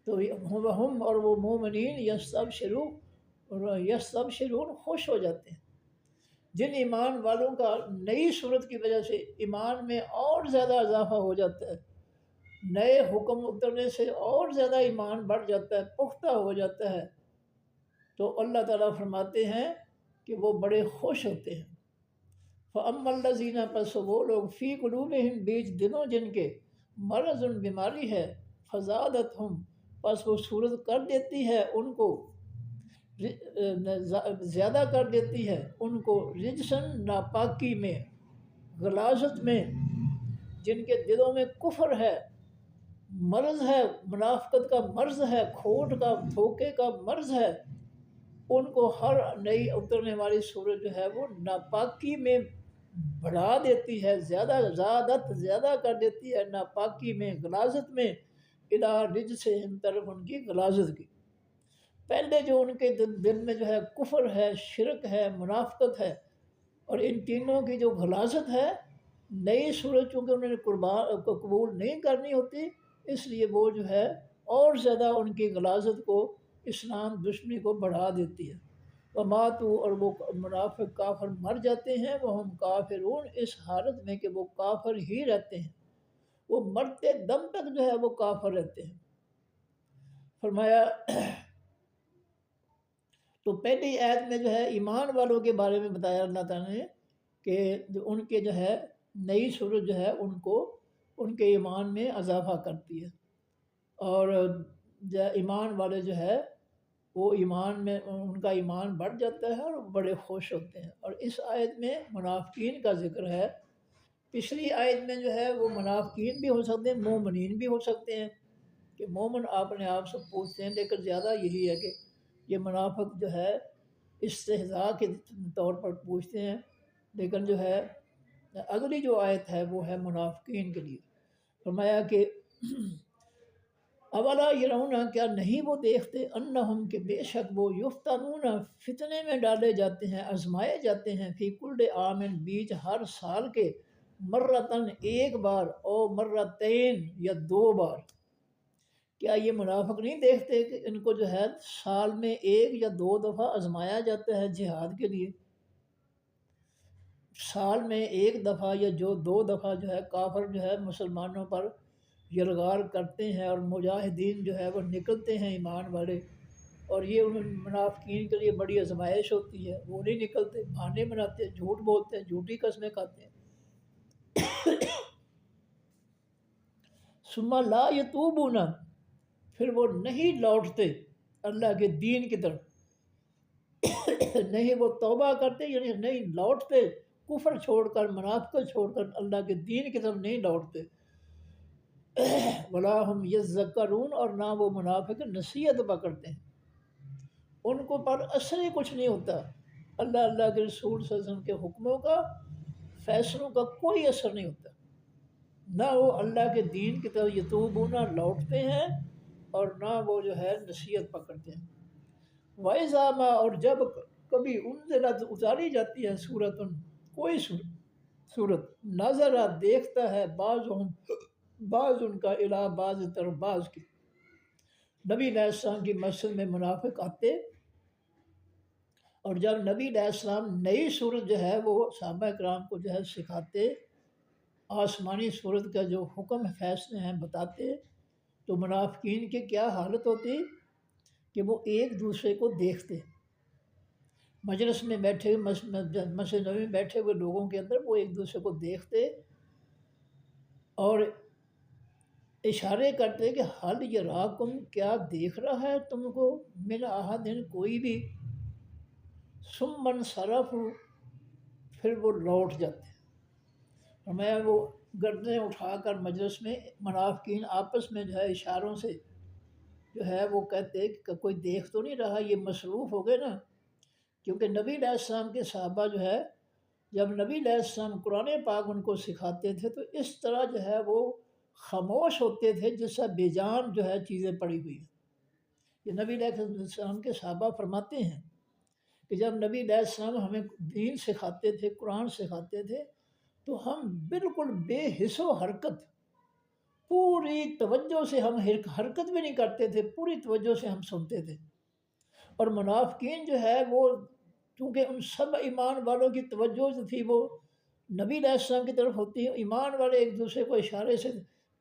تو ہم، اور وہ مومنین، یستبشرون، خوش ہو جاتے ہیں۔ جن ایمان والوں کا نئی صورت کی وجہ سے ایمان میں اور زیادہ اضافہ ہو جاتا ہے، نئے حکم اترنے سے اور زیادہ ایمان بڑھ جاتا ہے، پختہ ہو جاتا ہے، تو اللہ تعالیٰ فرماتے ہیں کہ وہ بڑے خوش ہوتے ہیں۔ فَأَمَّا الَّذِينَ، پس وہ لوگ، فِي قُلُوبِهِمْ، بیچ دلوں جن کے، مرض، بیماری ہے، فَزَادَتْهُمْ، پس وہ صورت کر دیتی ہے ان کو، زیادہ کر دیتی ہے ان کو، رجسن، ناپاکی میں، غلاظت میں، جن کے دلوں میں کفر ہے، مرض ہے، منافقت کا مرض ہے، کھوٹ کا، دھوکے کا مرض ہے، ان کو ہر نئی اترنے والی صورت جو ہے وہ ناپاکی میں بڑھا دیتی ہے، زیادہ کر دیتی ہے، ناپاکی میں، غلاظت میں، الی رجسہم، طرف ان کی غلاظت کی۔ پہلے جو ان کے دل میں جو ہے کفر ہے، شرک ہے، منافقت ہے، اور ان تینوں کی جو غلاظت ہے، نئی صورت چونکہ انہوں نے قبول نہیں کرنی ہوتی، اس لیے وہ جو ہے اور زیادہ ان کی غلاظت کو، اسلام دشمنی کو بڑھا دیتی ہے۔ وماتوا، اور وہ منافق کافر مر جاتے ہیں، وہ ہم کافرون، اس حالت میں کہ وہ کافر ہی رہتے ہیں، وہ مرتے دم تک جو ہے وہ کافر رہتے ہیں۔ فرمایا تو پہلی آیت میں جو ہے ایمان والوں کے بارے میں بتایا اللہ تعالیٰ نے کہ جو ان کے جو ہے نئی صورت جو ہے ان کو ان کے ایمان میں اضافہ کرتی ہے، اور ایمان والے جو ہے وہ ایمان میں ان کا ایمان بڑھ جاتا ہے اور وہ بڑے خوش ہوتے ہیں۔ اور اس آیت میں منافقین کا ذکر ہے، پچھلی آیت میں جو ہے وہ منافقین بھی ہو سکتے ہیں، مومنین بھی ہو سکتے ہیں، کہ مومن اپنے آپ سے پوچھتے ہیں، لیکن زیادہ یہی ہے کہ یہ منافق جو ہے استہزاء کے طور پر پوچھتے ہیں لیکن جو ہے اگلی جو آیت ہے وہ ہے منافقین کے لیے، فرمایا کہ اولا یرون، کیا نہیں وہ دیکھتے، انہم کہ بے شک وہ یفتنون فتنے میں ڈالے جاتے ہیں، آزمائے جاتے ہیں، فی کل عامن بیچ ہر سال کے، مرتن ایک بار، او مرتین یا دو بار۔ کیا یہ منافق نہیں دیکھتے کہ ان کو جو ہے سال میں ایک یا دو دفعہ آزمایا جاتا ہے جہاد کے لیے؟ سال میں ایک دفعہ یا جو دو دفعہ جو ہے کافر جو ہے مسلمانوں پر یلغار کرتے ہیں، اور مجاہدین جو ہے وہ نکلتے ہیں ایمان والے، اور یہ ان منافقین کے لیے بڑی آزمائش ہوتی ہے، وہ نہیں نکلتے، بہانے بناتے ہیں، جھوٹ بولتے ہیں، جھوٹی قسمیں کھاتے ہیں۔ ثم لا یتوبون، پھر وہ نہیں لوٹتے اللہ کے دین کی طرف، نہیں وہ توبہ کرتے، یعنی نہیں لوٹتے، کفر چھوڑ کر، منافقت چھوڑ کر اللہ کے دین کی طرف نہیں لوٹتے، ولا ہم یذکرون، اور نہ وہ منافق نصیحت پکڑتے ہیں، ان کو پر اثر ہی کچھ نہیں ہوتا، اللہ کے رسول صلی اللہ علیہ وسلم کے حکموں کا، فیصلوں کا کوئی اثر نہیں ہوتا، نہ وہ اللہ کے دین کی طرف یتوبون لوٹتے ہیں، اور نہ وہ جو ہے نصیحت پکڑتے ہیں۔ وَإِذَا مَا، اور جب کبھی انزلت اتاری جاتی ہے سورت، کوئی سورت، نظرہ دیکھتا ہے بعض ان کا الہ بعض طرف بعض کی، نبی علیہ السلام کی مسجد میں منافق آتے، اور جب نبی علیہ السلام نئی صورت جو ہے وہ صحابہ کرام کو جو ہے سکھاتے، آسمانی صورت کا جو حکم فیصلے ہیں بتاتے، تو منافقین کی کیا حالت ہوتی کہ وہ ایک دوسرے کو دیکھتے، مجلس میں بیٹھے، مسجد نبوی میں بیٹھے ہوئے لوگوں کے اندر وہ ایک دوسرے کو دیکھتے اور اشارے کرتے کہ حل یراکم، کیا دیکھ رہا ہے تم کو، من احد، کوئی بھی، ثم انصرف، پھر وہ لوٹ جاتے، ہمیں وہ گردنیں اٹھا کر مجلس میں منافقین آپس میں جو ہے اشاروں سے جو ہے وہ کہتے کہ کوئی دیکھ تو نہیں رہا، یہ مصروف ہو گئے نا، کیونکہ نبی علیہ السلام کے صحابہ جو ہے جب نبی علیہ السلام قرآن پاک ان کو سکھاتے تھے تو اس طرح جو ہے وہ خاموش ہوتے تھے جیسا بے جان جو ہے چیزیں پڑی ہوئی ہیں۔ یہ نبی علیہ السلام کے صحابہ فرماتے ہیں کہ جب نبی علیہ السلام ہمیں دین سکھاتے تھے، قرآن سکھاتے تھے، تو ہم بالکل بے حس و حرکت، پوری توجہ سے ہم حرکت بھی نہیں کرتے تھے، پوری توجہ سے ہم سنتے تھے، اور منافقین جو ہے وہ چونکہ ان سب ایمان والوں کی توجہ جو تھی وہ نبی علیہ السلام کی طرف ہوتی ہے، ایمان والے ایک دوسرے کو اشارے سے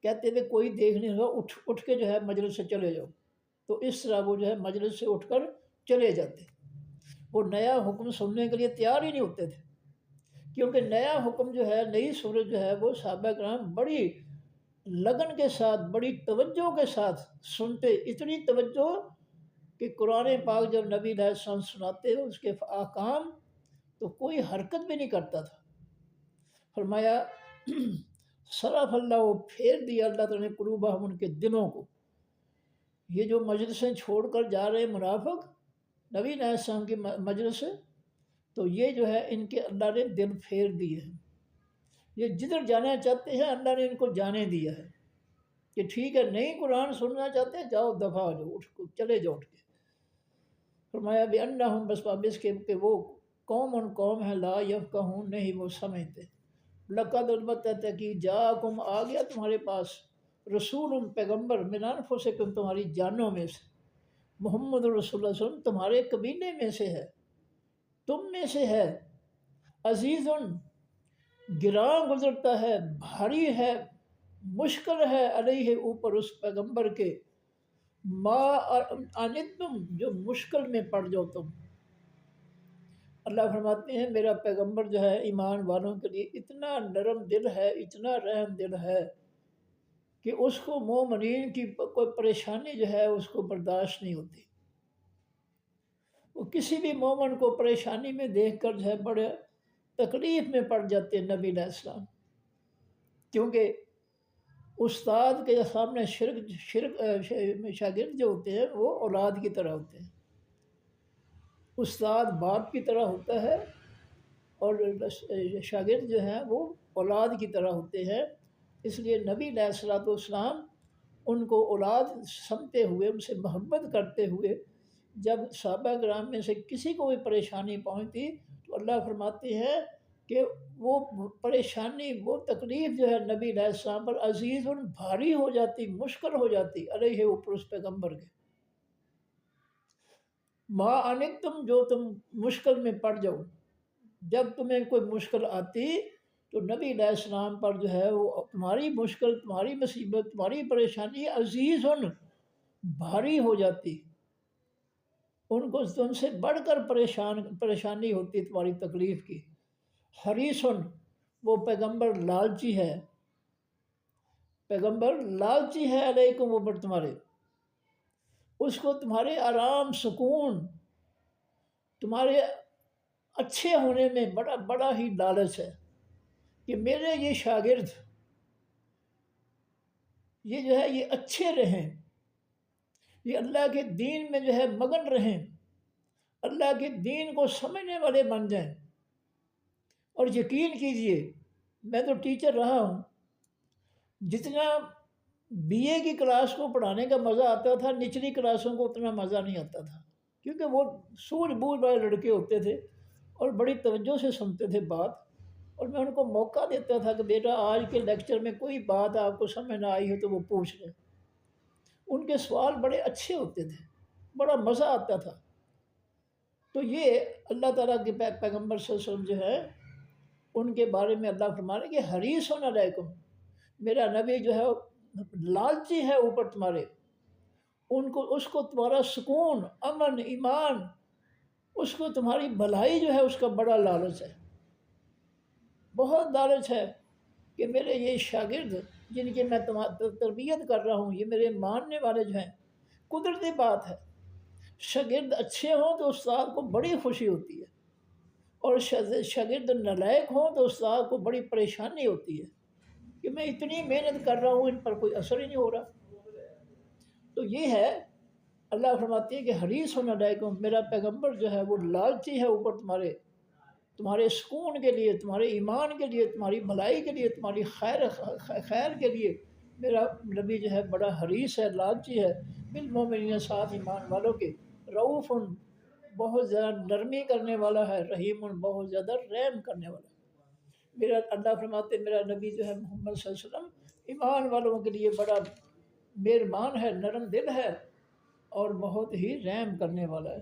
کہتے تھے کوئی دیکھ نہیں رہا، اٹھ کے جو ہے مجلس سے چلے جاؤ، تو اس طرح وہ جو ہے مجلس سے اٹھ کر چلے جاتے، وہ نیا حکم سننے کے لیے تیار ہی نہیں ہوتے تھے، کیونکہ نیا حکم جو ہے، نئی صورت جو ہے وہ صحابہ کرام بڑی لگن کے ساتھ، بڑی توجہ کے ساتھ سنتے، اتنی توجہ کہ قرآن پاک جب نبی علیہ السلام سناتے اس کے احکام تو کوئی حرکت بھی نہیں کرتا تھا، فرمایا صرف اللہ، پھیر دیا اللہ تعالیٰ نے قلوبہم، ان کے دلوں کو، یہ جو مجلسیں چھوڑ کر جا رہے منافق نبی علیہ السلام کی مجلس سے، تو یہ جو ہے ان کے اللہ نے دل پھیر دیے ہیں، یہ جدھر جانا چاہتے ہیں اللہ نے ان کو جانے دیا ہے کہ ٹھیک ہے نہیں قرآن سننا چاہتے ہیں جاؤ دفعہ ہو جاؤ، چلے جاؤ اٹھ کے، فرمایا بِأَنَّهُمْ، بس بابس کے کہ وہ قوم ہے، لا یفقہون، نہیں وہ سمجھتے، لقد، البتہ تحقیق، جاءکم، آ گیا تمہارے پاس، رسول، پیغمبر، من انفسکم، تمہاری جانوں میں سے، محمد رسول اللہ صلی اللہ علیہ وسلم تمہارے قبیلے میں سے ہے، تم میں سے ہے، عزیز، گراں گزرتا ہے، بھاری ہے، مشکل ہے، علیہ، اوپر اس پیغمبر کے، ما انتم، جو مشکل میں پڑ جاؤ تم، اللہ فرماتے ہیں میرا پیغمبر جو ہے ایمان والوں کے لیے اتنا نرم دل ہے، اتنا رحم دل ہے کہ اس کو مومنین کی کوئی پریشانی جو ہے اس کو برداشت نہیں ہوتی، وہ کسی بھی مومن کو پریشانی میں دیکھ کر جو ہے بڑے تکلیف میں پڑ جاتے ہیں نبی علیہ السلام، کیونکہ استاد کے سامنے شاگرد جو ہوتے ہیں وہ اولاد کی طرح ہوتے ہیں، استاد باپ کی طرح ہوتا ہے، اور شاگرد جو ہیں وہ اولاد کی طرح ہوتے ہیں، اس لیے نبی علیہ الصلوۃ والسلام ان کو اولاد سمجھتے ہوئے، ان سے محبت کرتے ہوئے، جب صحابہ کرام میں سے کسی کو بھی پریشانی پہنچتی تو اللہ فرماتے ہیں کہ وہ پریشانی، وہ تکلیف جو ہے نبی علیہ السلام پر عزیز اور بھاری ہو جاتی، مشکل ہو جاتی علیہ اوپر اس پیغمبر کے۔ ما انک تم، جو تم مشکل میں پڑ جاؤ، جب تمہیں کوئی مشکل آتی تو نبی علیہ السلام پر جو ہے وہ تمہاری مشکل، تمہاری مصیبت، تمہاری پریشانی عزیز بھاری ہو جاتی، ان کو تم سے بڑھ کر پریشانی ہوتی تمہاری تکلیف کی۔ حریصن، وہ پیغمبر لالچی ہے، پیغمبر لالچی ہے علیکم، اوپر تمہارے، اس کو تمہارے آرام، سکون، تمہارے اچھے ہونے میں بڑا بڑا ہی لالچ ہے کہ میرے یہ شاگرد یہ جو ہے یہ اچھے رہیں، یہ اللہ کے دین میں جو ہے مگن رہیں، اللہ کے دین کو سمجھنے والے بن جائیں۔ اور یقین کیجئے، میں تو ٹیچر رہا ہوں، جتنا بی اے کی کلاس کو پڑھانے کا مزہ آتا تھا، نچلی کلاسوں کو اتنا مزہ نہیں آتا تھا، کیونکہ وہ سوجھ بوجھ والے لڑکے ہوتے تھے اور بڑی توجہ سے سنتے تھے بات، اور میں ان کو موقع دیتا تھا کہ بیٹا آج کے لیکچر میں کوئی بات آپ کو سمجھ نہ آئی ہے تو وہ پوچھ لیں۔ ان کے سوال بڑے اچھے ہوتے تھے، بڑا مزہ آتا تھا۔ تو یہ اللہ تعالیٰ کے پیغمبر صلی اللہ علیہ وسلم جو ہے، ان کے بارے میں اللہ فرما رہے کہ حریص علیکم، میرا نبی جو ہے لالچی ہے اوپر تمہارے، اس کو تمہارا سکون، امن، ایمان، اس کو تمہاری بھلائی جو ہے اس کا بڑا لالچ ہے، بہت لالچ ہے کہ میرے یہ شاگرد جن کی میں تربیت کر رہا ہوں، یہ میرے ماننے والے جو ہیں، قدرتی بات ہے، شاگرد اچھے ہوں تو استاد کو بڑی خوشی ہوتی ہے، اور شاگرد نالائق ہوں تو استاد کو بڑی پریشانی ہوتی ہے کہ میں اتنی محنت کر رہا ہوں، ان پر کوئی اثر ہی نہیں ہو رہا۔ تو یہ ہے، اللہ فرماتی ہے کہ حریص علیکم، میرا پیغمبر جو ہے وہ لالچی ہے اوپر تمہارے سکون کے لیے، تمہارے ایمان کے لیے، تمہاری بھلائی کے لیے، تمہاری خیر کے لیے میرا نبی جو ہے بڑا حریص ہے، لالچی ہے، بالمومنین، ساتھ ایمان والوں کے، رعوف، بہت زیادہ نرمی کرنے والا ہے، رحیم، بہت زیادہ رحم کرنے والا ہے۔ میرا اللہ فرماتے میرا نبی جو ہے محمد صلی اللہ علیہ وسلم ایمان والوں کے لیے بڑا مہربان ہے، نرم دل ہے، اور بہت ہی رحم کرنے والا ہے۔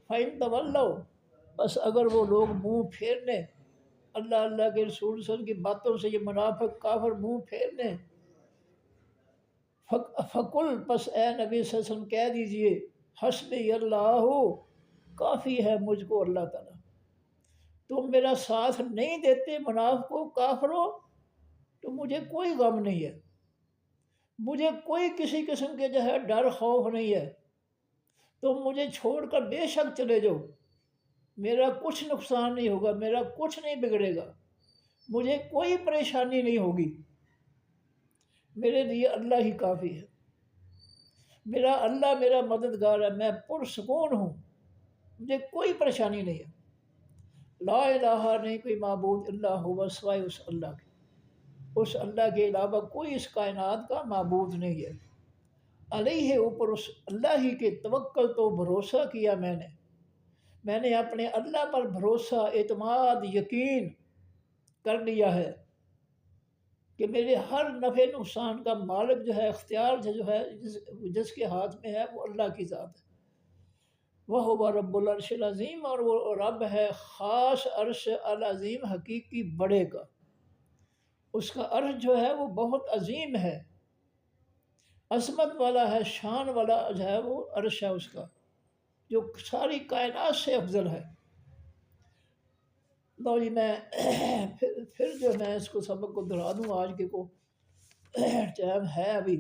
فَإِن تَوَلَّوْا، بس اگر وہ لوگ منہ پھیر لیں اللہ کے رسول صلی اللہ علیہ وسلم کی باتوں سے، یہ منافق کافر منہ پھیر لیں، فَقُلْ، پس اے نبی صلی اللہ علیہ وسلم کہہ دیجئے، حسبی اللہ، کافی ہے مجھ کو اللہ تعالیٰ، تم میرا ساتھ نہیں دیتے منافقوں، کافروں، تو مجھے کوئی غم نہیں ہے، مجھے کوئی کسی قسم کے جو ہے ڈر خوف نہیں ہے، تم مجھے چھوڑ کر بے شک چلے جاؤ، میرا کچھ نقصان نہیں ہوگا، میرا کچھ نہیں بگڑے گا، مجھے کوئی پریشانی نہیں ہوگی، میرے لیے اللہ ہی کافی ہے، میرا اللہ میرا مددگار ہے، میں پرسکون ہوں، مجھے کوئی پریشانی نہیں ہے۔ لا الہ، نہیں کوئی معبود الا ہوا، سوائے اس اللہ کے، اس اللہ کے علاوہ کوئی اس کائنات کا معبود نہیں ہے۔ علیہ، اوپر اس اللہ ہی کے توکل، تو بھروسہ کیا میں نے اپنے اللہ پر بھروسہ، اعتماد، یقین کر لیا ہے کہ میرے ہر نفع نقصان کا مالک جو ہے، اختیار جو ہے، جس کے ہاتھ میں ہے، وہ اللہ کی ذات ہے۔ وَهُوَ رَبُّ الْعَرْشِ الْعَظِيمِ، اور وہ رب ہے خاص عرش العظیم، حقیقی بڑے کا، اس کا عرش جو ہے وہ بہت عظیم ہے، عظمت والا ہے، شان والا جو ہے وہ عرش ہے اس کا، جو ساری کائنات سے افضل ہے۔ لو جی، میں پھر جو میں اس کو سبق کو دہرا دوں، آج کے کو ٹائم ہے ابھی۔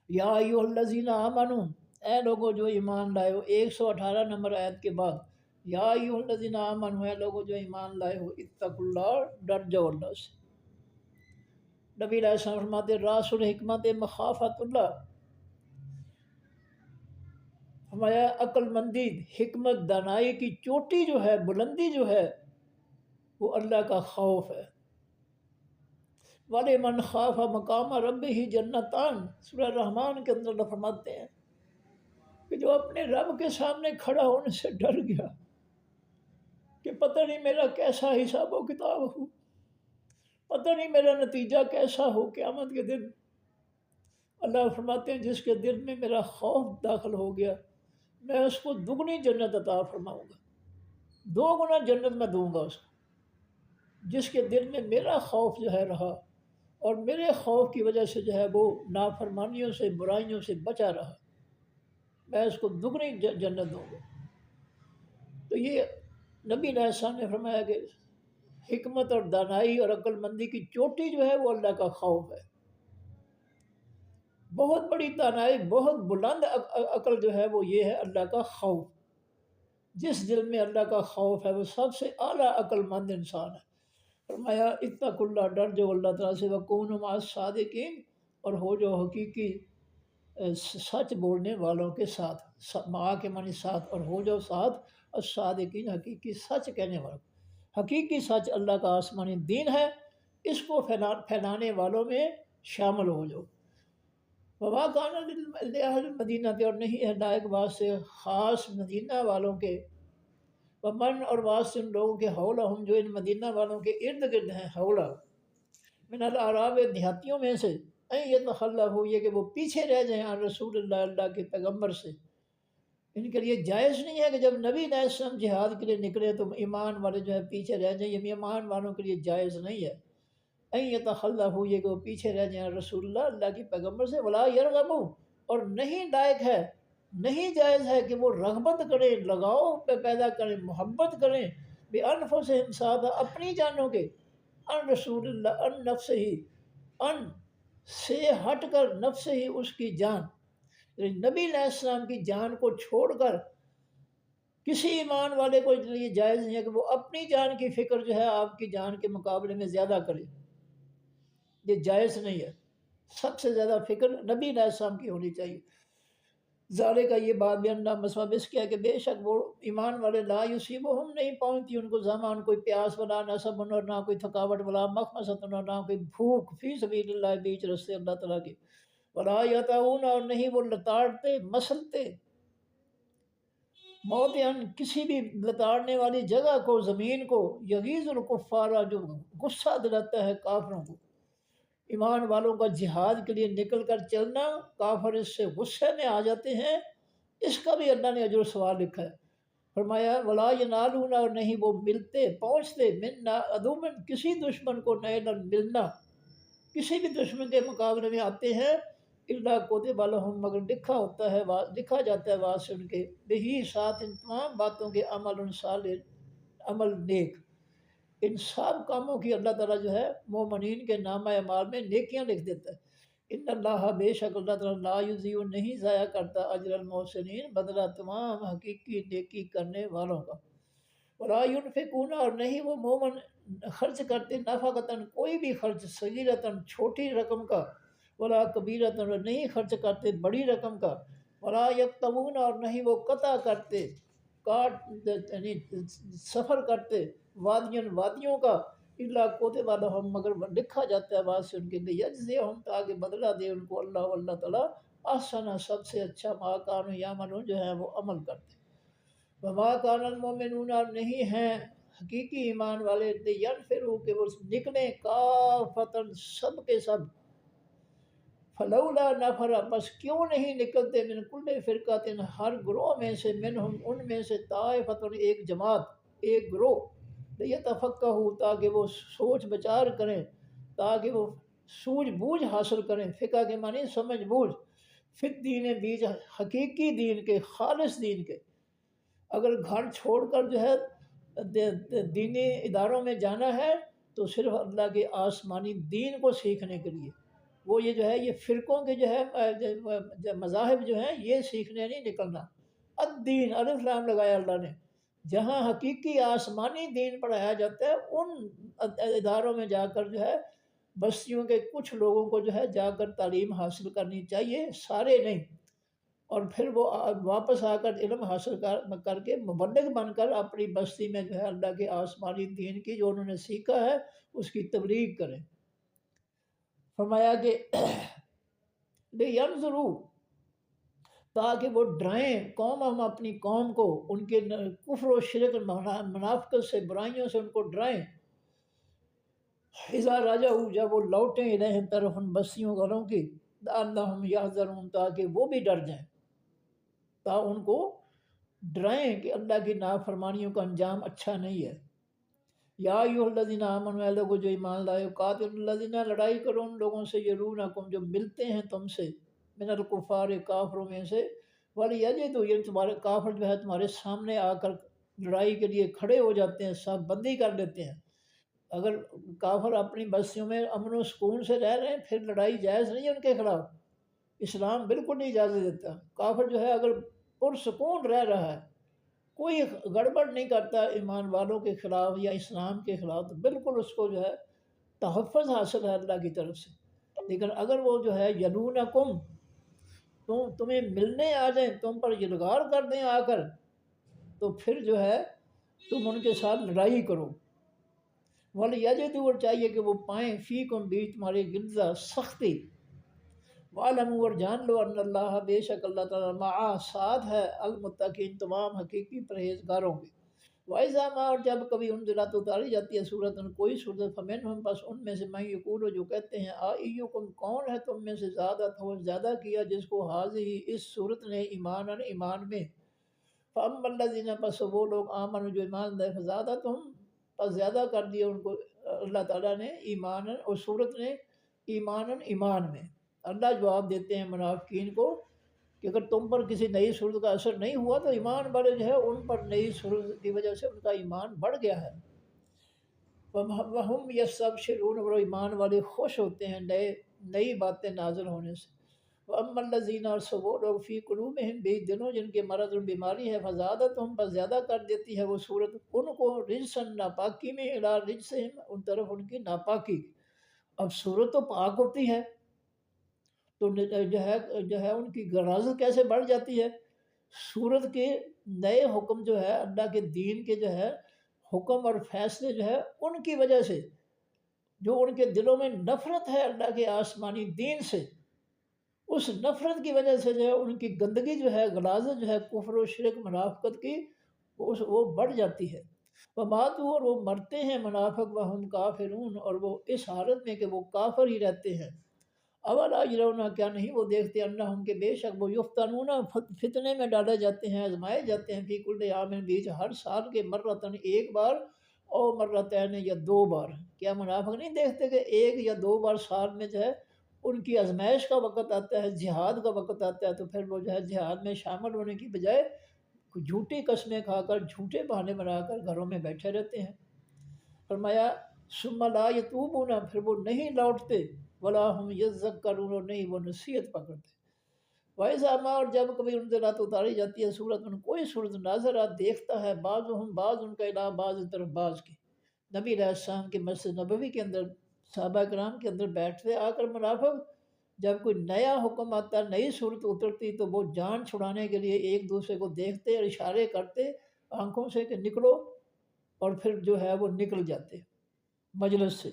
یا ایھا الذین آمنوا، اے لوگوں جو ایمان لائے ہو، 118 نمبر آیت کے بعد، یا ایھا الذین آمنوا، اے لوگوں جو ایمان لائے ہو، اتقوا اللہ، ڈر جاؤ اللہ سے۔ نبی علیہ السلام فرماتے راس الحکمت مخافت اللہ، فرمایا عقل مندی، حکمت، دانائی کی چوٹی جو ہے، بلندی جو ہے، وہ اللہ کا خوف ہے۔ وَلِمَنْ خَافَ مَقَامَ رَبِّهِ جَنَّتَانِ، سورہ رحمان کے اندر اللہ فرماتے ہیں کہ جو اپنے رب کے سامنے کھڑا ہونے سے ڈر گیا کہ پتہ نہیں میرا کیسا حساب و کتاب ہو، پتہ نہیں میرا نتیجہ کیسا ہو قیامت کے دن، اللہ فرماتے ہیں جس کے دل میں میرا خوف داخل ہو گیا میں اس کو دگنی جنت عطا فرماؤں گا، 2 گنا جنت میں دوں گا اس کو۔ جس کے دل میں میرا خوف جو ہے رہا اور میرے خوف کی وجہ سے جو ہے وہ نافرمانیوں سے برائیوں سے بچا رہا، میں اس کو دگنی جنت دوں گا۔ تو یہ نبی علیہ السلام نے فرمایا کہ حکمت اور دانائی اور عقل مندی کی چوٹی جو ہے وہ اللہ کا خوف ہے۔ بہت بڑی دانائی، بہت بلند عقل جو ہے وہ یہ ہے اللہ کا خوف۔ جس دل میں اللہ کا خوف ہے وہ سب سے اعلیٰ عقل مند انسان ہے۔ فرمایا اتقوا اللہ، ڈر جو اللہ تعالیٰ سے، وکونوا مع الصادقین، اور ہو جو حقیقی سچ بولنے والوں کے ساتھ، مع کے معنی ساتھ، اور ہو جو ساتھ الصادقین، حقیقی سچ کہنے والوں۔ حقیقی سچ اللہ کا آسمانی دین ہے، اس کو پھیلانے والوں میں شامل ہو جو۔ وما کان لأہل المدینہ، اور نہیں ہے لائق واسطے خاص مدینہ والوں کے، ومن، اور واسطے ان لوگوں کے، حولہم جو ان مدینہ والوں کے ارد گرد ہیں، حولہ من الاعراب، دیہاتیوں میں سے، این یتخلفوا، یہ کہ وہ پیچھے رہ جائیں عن رسول اللہ، اللہ کے پیغمبر سے۔ ان کے لیے جائز نہیں ہے کہ جب نبی علیہ السلام جہاد کے لیے نکلے تو ایمان والے جو ہے پیچھے رہ جائیں، یہ ایمان والوں کے لیے جائز نہیں ہے۔ این یتخلفوا، یہ کہ وہ پیچھے رہ جائیں رسول اللہ، اللہ کے پیغمبر سے، ولا یرغبوا، اور نہیں لائق ہے، نہیں جائز ہے کہ وہ رغبت کریں، لگاؤ پیدا کریں، محبت کریں، بانفسہم، ساتھ اپنی جانوں کے، ان رسول اللہ، ان نفس ہی، ان سے ہٹ کر، نفس ہی اس کی جان، یعنی نبی علیہ السلام کی جان کو چھوڑ کر کسی ایمان والے کو یہ جائز نہیں ہے کہ وہ اپنی جان کی فکر جو ہے آپ کی جان کے مقابلے میں زیادہ کرے، یہ جائز نہیں ہے۔ سب سے زیادہ فکر نبی علیہ السلام کی ہونی چاہیے۔ ظاہر کا یہ بات بھی اللہ مسبب اس کیا کہ بے شک وہ ایمان والے، لا یصیبہم، نہیں پہنچتی ان کو ظمأ، کوئی پیاس، ولا نصب، اور نہ کوئی تھکاوٹ، ولا مخمصۃ، اور نہ کوئی بھوک، فی سبیل اللہ، بیچ رستے اللہ تعالیٰ کے، ولا یطؤون، اور نہیں وہ لتاڑتے مسلتے، موطئن، کسی بھی لتاڑنے والی جگہ کو، زمین کو، یغیظ الکفار، جو غصہ دلاتا ہے کافروں کو۔ ایمان والوں کا جہاد کے لیے نکل کر چلنا، کافر اس سے غصے میں آ جاتے ہیں، اس کا بھی اللہ نے اجر و ثواب لکھا ہے۔ فرمایا ولا ینالون، اور نہیں وہ ملتے پہنچتے، من عدو، کسی دشمن کو، نیلا، ملنا، کسی بھی دشمن کے مقابلے میں آتے ہیں، الا کتب لہم، مگر لکھا ہوتا ہے، لکھا جاتا ہے واسطے ان کے، بہی، ساتھ ان تمام باتوں کے، عمل صالح، عمل نیک، ان سب کاموں کی اللہ تعالیٰ جو ہے مومنین کے نامہ اعمال میں نیکیاں لکھ دیتا ہے۔ ان اللہ، بے شک اللہ تعالیٰ، لا یضیع، نہیں ضائع کرتا، اجر المحسنین، بدلہ تمام حقیقی نیکی کرنے والوں کا۔ ولا ینفقون، اور نہیں وہ مومن خرچ کرتے، نفقتاً، کوئی بھی خرچ، صغیرتاً، چھوٹی رقم کا، ولا کبیرتاً، اور نہیں خرچ کرتے بڑی رقم کا، ولا یقطعون، اور نہیں وہ قطع کرتے، کاٹ، یعنی سفر کرتے، وادیوں کا، الا کتب لہم، مگر لکھا جاتا ہے واسطے ان کے لیے، یجزیہم، تاکہ بدلہ دے ان کو اللہ تعالیٰ، احسن، سب سے اچھا، ما کانوا یعملون، جو ہے وہ عمل کرتے۔ وما کان المؤمنون، اور نہیں ہیں حقیقی ایمان والے، لینفروا، کہ وہ نکلیں، کافۃ، سب کے سب، فلولا نفر، بس کیوں نہیں نکلتے، من کل فرقۃ، ہر گروہ میں سے، منہم، ان میں سے، طائفۃ، ایک جماعت، ایک گروہ، لیتفقہوا، تاکہ وہ سوچ بچار کریں، تاکہ وہ سوجھ بوجھ حاصل کریں، فقہ کے معنی سمجھ بوجھ، فی الدین، بیچ حقیقی دین کے، خالص دین کے۔ اگر گھر چھوڑ کر جو ہے دینی اداروں میں جانا ہے تو صرف اللہ کے آسمانی دین کو سیکھنے کے لیے، وہ یہ جو ہے یہ فرقوں کے جو ہے مذاہب جو ہیں یہ سیکھنے نہیں نکلنا۔ الدین، الف لام لگایا اللہ نے، جہاں حقیقی آسمانی دین پڑھایا جاتا ہے ان اداروں میں جا کر جو ہے بستیوں کے کچھ لوگوں کو جو ہے جا کر تعلیم حاصل کرنی چاہیے، سارے نہیں۔ اور پھر وہ واپس آ کر علم حاصل کر کے مبلغ بن کر اپنی بستی میں جو ہے اللہ کے آسمانی دین کی جو انہوں نے سیکھا ہے اس کی تبلیغ کریں۔ فرمایا کہ ضرور تاکہ وہ ڈرائیں قوم، ہم اپنی قوم کو ان کے کفر و شرک منافقت سے، برائیوں سے ان کو ڈرائیں۔ اذا راجع جب وہ لوٹیں الیہم طرف ان بستیوں گھروں کی، لعلہم یحذرون تاکہ وہ بھی ڈر جائیں، ان کو ڈرائیں کہ اللہ کی نافرمانیوں کا انجام اچھا نہیں ہے۔ یا ایھا الذین آمنوا، اے لوگو جو ایمان لائے، قاتلوا الذین، لڑائی کرو ان لوگوں سے، یلونکم جو ملتے ہیں تم سے، من الکفار کافروں میں سے، ولیجدوا یہ تمہارے کافر جو ہے تمہارے سامنے آ کر لڑائی کے لیے کھڑے ہو جاتے ہیں، صف بندی کر لیتے ہیں۔ اگر کافر اپنی بستیوں میں امن و سکون سے رہ رہے ہیں پھر لڑائی جائز نہیں ہے ان کے خلاف، اسلام بالکل نہیں اجازت دیتا۔ کافر جو ہے اگر پرسکون رہ رہا ہے، کوئی گڑبڑ نہیں کرتا ایمان والوں کے خلاف یا اسلام کے خلاف، تو بالکل اس کو جو ہے تحفظ حاصل ہے اللہ کی طرف سے۔ لیکن اگر وہ جو ہے یلونکم، تمہیں ملنے آ جائیں، تم پر یلغار کر دیں آ کر، تو پھر جو ہے تم ان کے ساتھ لڑائی کرو۔ وَلْيَجِدُوا، اور چاہیے کہ وہ پائیں، فیکم بھی تمہارے غلظہ سختی، وَاعْلَمُوا اور جان لو، ان اللہ بے شک اللہ تعالیٰ مع ساتھ ہے، المتقین تمام حقیقی پرہیزگاروں کے۔ وَإِذَا مَا، اور جب کبھی انزلت اتاری جاتی ہے سورت کوئی سورت، فمنہم بس ان میں سے من یقول جو کہتے ہیں ایکم کون ہے تم میں سے زیادہ زیادہ کیا جس کو حاضی اس سورت نے ایمان میں، فَأَمَّا الَّذِينَ پس وہ لوگ آمنوا جو ایمان لائے، فزادتہم پس زیادہ کر دیا ان کو اللہ تعالیٰ نے ایمان، اور سورت نے ایمان میں۔ اللہ جواب دیتے ہیں منافقین کو کہ اگر تم پر کسی نئی صورت کا اثر نہیں ہوا تو ایمان والے جو ہے ان پر نئی صورت کی وجہ سے ان کا ایمان بڑھ گیا ہے۔ وَهُمْ يَسْتَبْشِرُونَ، اور ایمان والے خوش ہوتے ہیں نئی باتیں نازل ہونے سے۔ وَأَمَّا الَّذِينَ، اور سو وہ لوگ، فِي قُلُوبِهِمْ بھی دلوں جن کے مرض اور بیماری ہے، فَزَادَتْهُمْ بس زیادہ کر دیتی ہے وہ صورت ان کو، رجساً ناپاکی میں، اِلیٰ رجسِہِمْ ان طرف ان کی ناپاکی۔ اب صورت تو پاک ہوتی ہے تو جو ہے ان کی غراضت کیسے بڑھ جاتی ہے؟ صورت کے نئے حکم جو ہے اللہ کے دین کے جو ہے حکم اور فیصلے جو ہے ان کی وجہ سے، جو ان کے دلوں میں نفرت ہے اللہ کے آسمانی دین سے، اس نفرت کی وجہ سے جو ہے ان کی گندگی جو ہے، غلاظت جو ہے کفر و شرک منافقت کی، وہ بڑھ جاتی ہے۔ وماتوا، اور وہ مرتے ہیں منافق، وہم کافرون، اور وہ اس حالت میں کہ وہ کافر ہی رہتے ہیں۔ اولا یرون، کیا نہیں وہ دیکھتے، انہم کہ بے شک وہ یفتنون فتنے میں ڈالے جاتے ہیں، آزمائے جاتے ہیں، فی کل عام بیچ ہر سال کے، مرتن ایک بار، اور مرتین یا دو بار۔ کیا منافق نہیں دیکھتے کہ ایک یا دو بار سال میں جو ہے ان کی آزمائش کا وقت آتا ہے، جہاد کا وقت آتا ہے، تو پھر وہ جو ہے جہاد میں شامل ہونے کی بجائے جھوٹی قسمیں کھا کر، جھوٹے بہانے بنا کر گھروں میں بیٹھے رہتے ہیں۔ فرمایا ثم لا یتوبون، پھر وہ نہیں لوٹتے، ولا ہم یذکرون، اور نہیں وہ نصیحت پکڑتے۔ وَإِذَا مَا، اور جب کبھی انزلت اتاری جاتی ہے سورت کوئی سورت، ناظرات دیکھتا ہے، بعض ان کا الی بعض طرف بعض کی، نبی علیہ السلام کے مسجد نبوی کے اندر، صحابہ کرام کے اندر بیٹھتے آ کر منافق، جب کوئی نیا حکم آتا، نئی صورت اترتی تو وہ جان چھڑانے کے لیے ایک دوسرے کو دیکھتے اور اشارے کرتے آنکھوں سے کہ نکلو، اور پھر جو ہے وہ نکل جاتے مجلس سے۔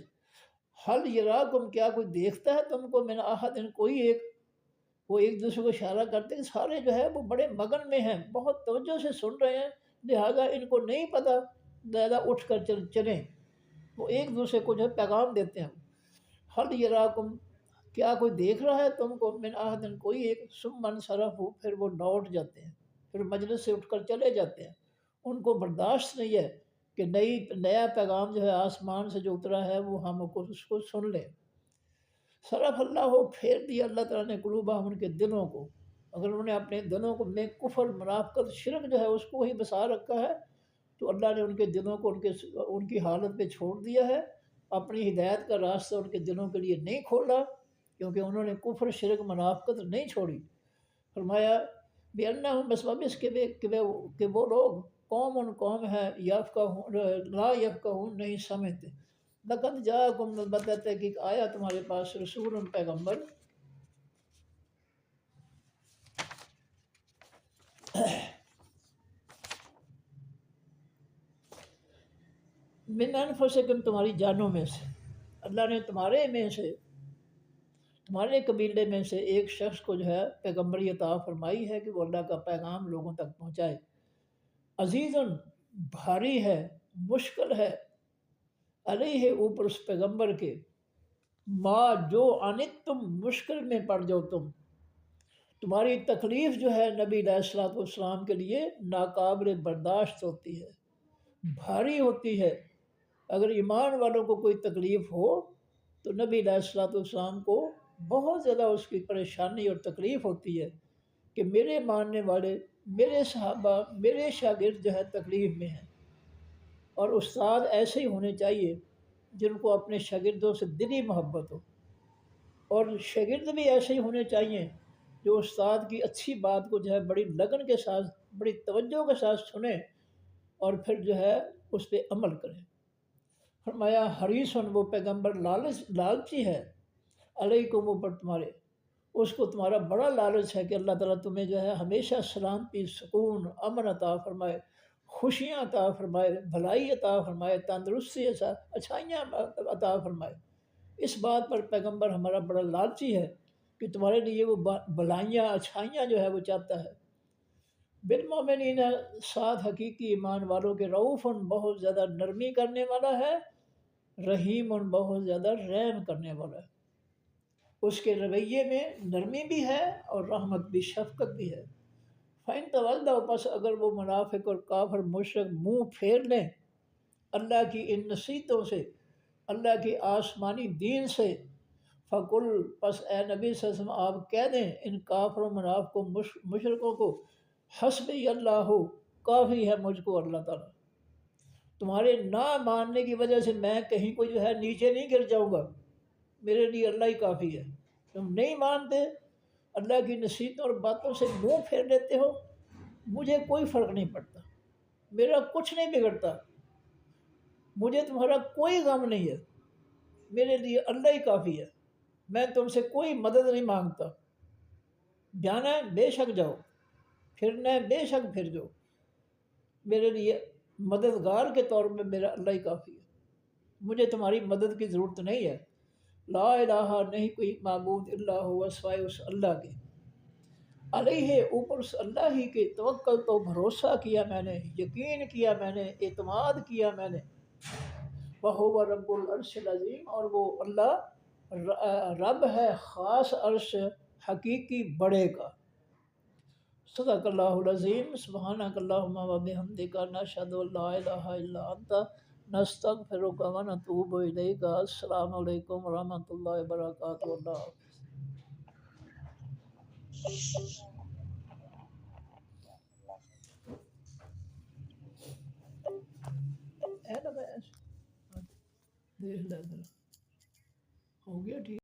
حل یراکم، کیا کوئی دیکھتا ہے تم کو، من احد کوئی ایک، وہ ایک دوسرے کو اشارہ کرتے کہ سارے جو ہے وہ بڑے مگن میں ہیں، بہت توجہ سے سن رہے ہیں، لہذا ان کو نہیں پتہ، لہذا اٹھ کر چلیں، وہ ایک دوسرے کو جو ہے پیغام دیتے ہیں۔ حل یراکم، کیا کوئی دیکھ رہا ہے تم کو، من احد کوئی ایک، ثم انصرفوا، پھر وہ لوٹ جاتے ہیں، پھر مجلس سے اٹھ کر چلے جاتے ہیں۔ ان کو برداشت نہیں ہے کہ نیا پیغام جو ہے آسمان سے جو اترا ہے وہ ہم اس کو سن لیں۔ صرف اللہ ہو، پھیر دیا اللہ تعالیٰ نے، قلوبہم ان کے دلوں کو، اگر انہوں نے اپنے دلوں کو میں کفر منافقت شرک جو ہے اس کو ہی بسا رکھا ہے تو اللہ نے ان کے دلوں کو ان کی حالت پہ چھوڑ دیا ہے، اپنی ہدایت کا راستہ ان کے دلوں کے لیے نہیں کھولا، کیونکہ انہوں نے کفر شرک منافقت نہیں چھوڑی۔ فرمایا بِأَنَّهُمْ، بسبب اس کہ وہ لوگ قوم ہے، لا یفقہون نہیں سمجھتے۔ لقد جاءکم، البتہ تحقیق آیا تمہارے پاس، رسول پیغمبر، من انفسکم تمہاری جانوں میں سے، اللہ نے تمہارے میں سے، تمہارے قبیلے میں سے ایک شخص کو جو ہے پیغمبری عطا فرمائی ہے کہ وہ اللہ کا پیغام لوگوں تک پہنچائے۔ عزیزن بھاری ہے، مشکل ہے، علیہ اوپر اس پیغمبر کے، ما جو انت تم مشکل میں پڑ جاؤ تمہاری تکلیف جو ہے نبی علیہ الصلوۃ والسلام کے لیے ناقابل برداشت ہوتی ہے، بھاری ہوتی ہے۔ اگر ایمان والوں کو کوئی تکلیف ہو تو نبی علیہ الصلوۃ والسلام کو بہت زیادہ اس کی پریشانی اور تکلیف ہوتی ہے کہ میرے ماننے والے، میرے صحابہ، میرے شاگرد جو ہے تکلیف میں ہیں۔ اور استاد ایسے ہی ہونے چاہیے جن کو اپنے شاگردوں سے دلی محبت ہو، اور شاگرد بھی ایسے ہی ہونے چاہیے جو استاد کی اچھی بات کو جو ہے بڑی لگن کے ساتھ، بڑی توجہ کے ساتھ سنیں اور پھر جو ہے اس پہ عمل کریں۔ فرمایا حریصن وہ پیغمبر لالچی ہے، علیکم اوپر تمہارے، اس کو تمہارا بڑا لالچ ہے کہ اللہ تعالیٰ تمہیں جو ہے ہمیشہ سلامتی، سکون، امن عطا فرمائے، خوشیاں عطا فرمائے، بھلائی عطا فرمائے، تندرستی اچھائیاں عطا فرمائے۔ اس بات پر پیغمبر ہمارا بڑا لالچی ہے کہ تمہارے لیے وہ بھلائیاں، اچھائیاں جو ہے وہ چاہتا ہے۔ بالمومنین ساتھ حقیقی ایمان والوں کے رعوفن بہت زیادہ نرمی کرنے والا ہے، رحیم بہت زیادہ رحم کرنے والا ہے۔ اس کے رویے میں نرمی بھی ہے اور رحمت بھی، شفقت بھی ہے۔ فَإِن تَوَلَّوْا پس اگر وہ منافق اور کافر مشرک منہ پھیر لیں اللہ کی ان نصیحتوں سے، اللہ کی آسمانی دین سے، فَقُلْ پس اے نبی صلی اللہ علیہ وسلم آپ کہہ دیں ان کافروں، منافقوں، مشرکوں کو، حسبی اللہ، کافی ہے مجھ کو اللہ تعالیٰ۔ تمہارے نہ ماننے کی وجہ سے میں کہیں کو جو ہے نیچے نہیں گر جاؤں گا، میرے لیے اللہ ہی کافی ہے۔ تم نہیں مانتے، اللہ کی نصیحتوں اور باتوں سے منہ پھیر لیتے ہو، مجھے کوئی فرق نہیں پڑتا، میرا کچھ نہیں بگڑتا، مجھے تمہارا کوئی غم نہیں ہے، میرے لیے اللہ ہی کافی ہے، میں تم سے کوئی مدد نہیں مانگتا۔ جانا ہے بے شک جاؤ، پھرنا ہے بے شک پھر جاؤ، میرے لیے مددگار کے طور پہ میرا اللہ ہی کافی ہے، مجھے تمہاری مدد کی ضرورت نہیں ہے۔ لا الہ نہیں کوئی معبود الا ہوا سوائے اس اللہ کے، علیہ اوپر اس اللہ ہی کے توکل تو بھروسہ کیا میں نے، یقین کیا میں نے، اعتماد کیا میں نے۔ وہو رب العرش العظیم اور وہ اللہ رب ہے خاص عرش حقیقی بڑے کا۔ صدق اللہ العظیم، سبحانک اللہم و بحمدک، نشہد ان لا الہ الا انت، نستغفرک و نتوب الیک۔ السلام علیکم ورحمۃ اللہ وبرکاتہ۔ اللہ دیکھ لے ذرا، ہو گیا ٹھیک۔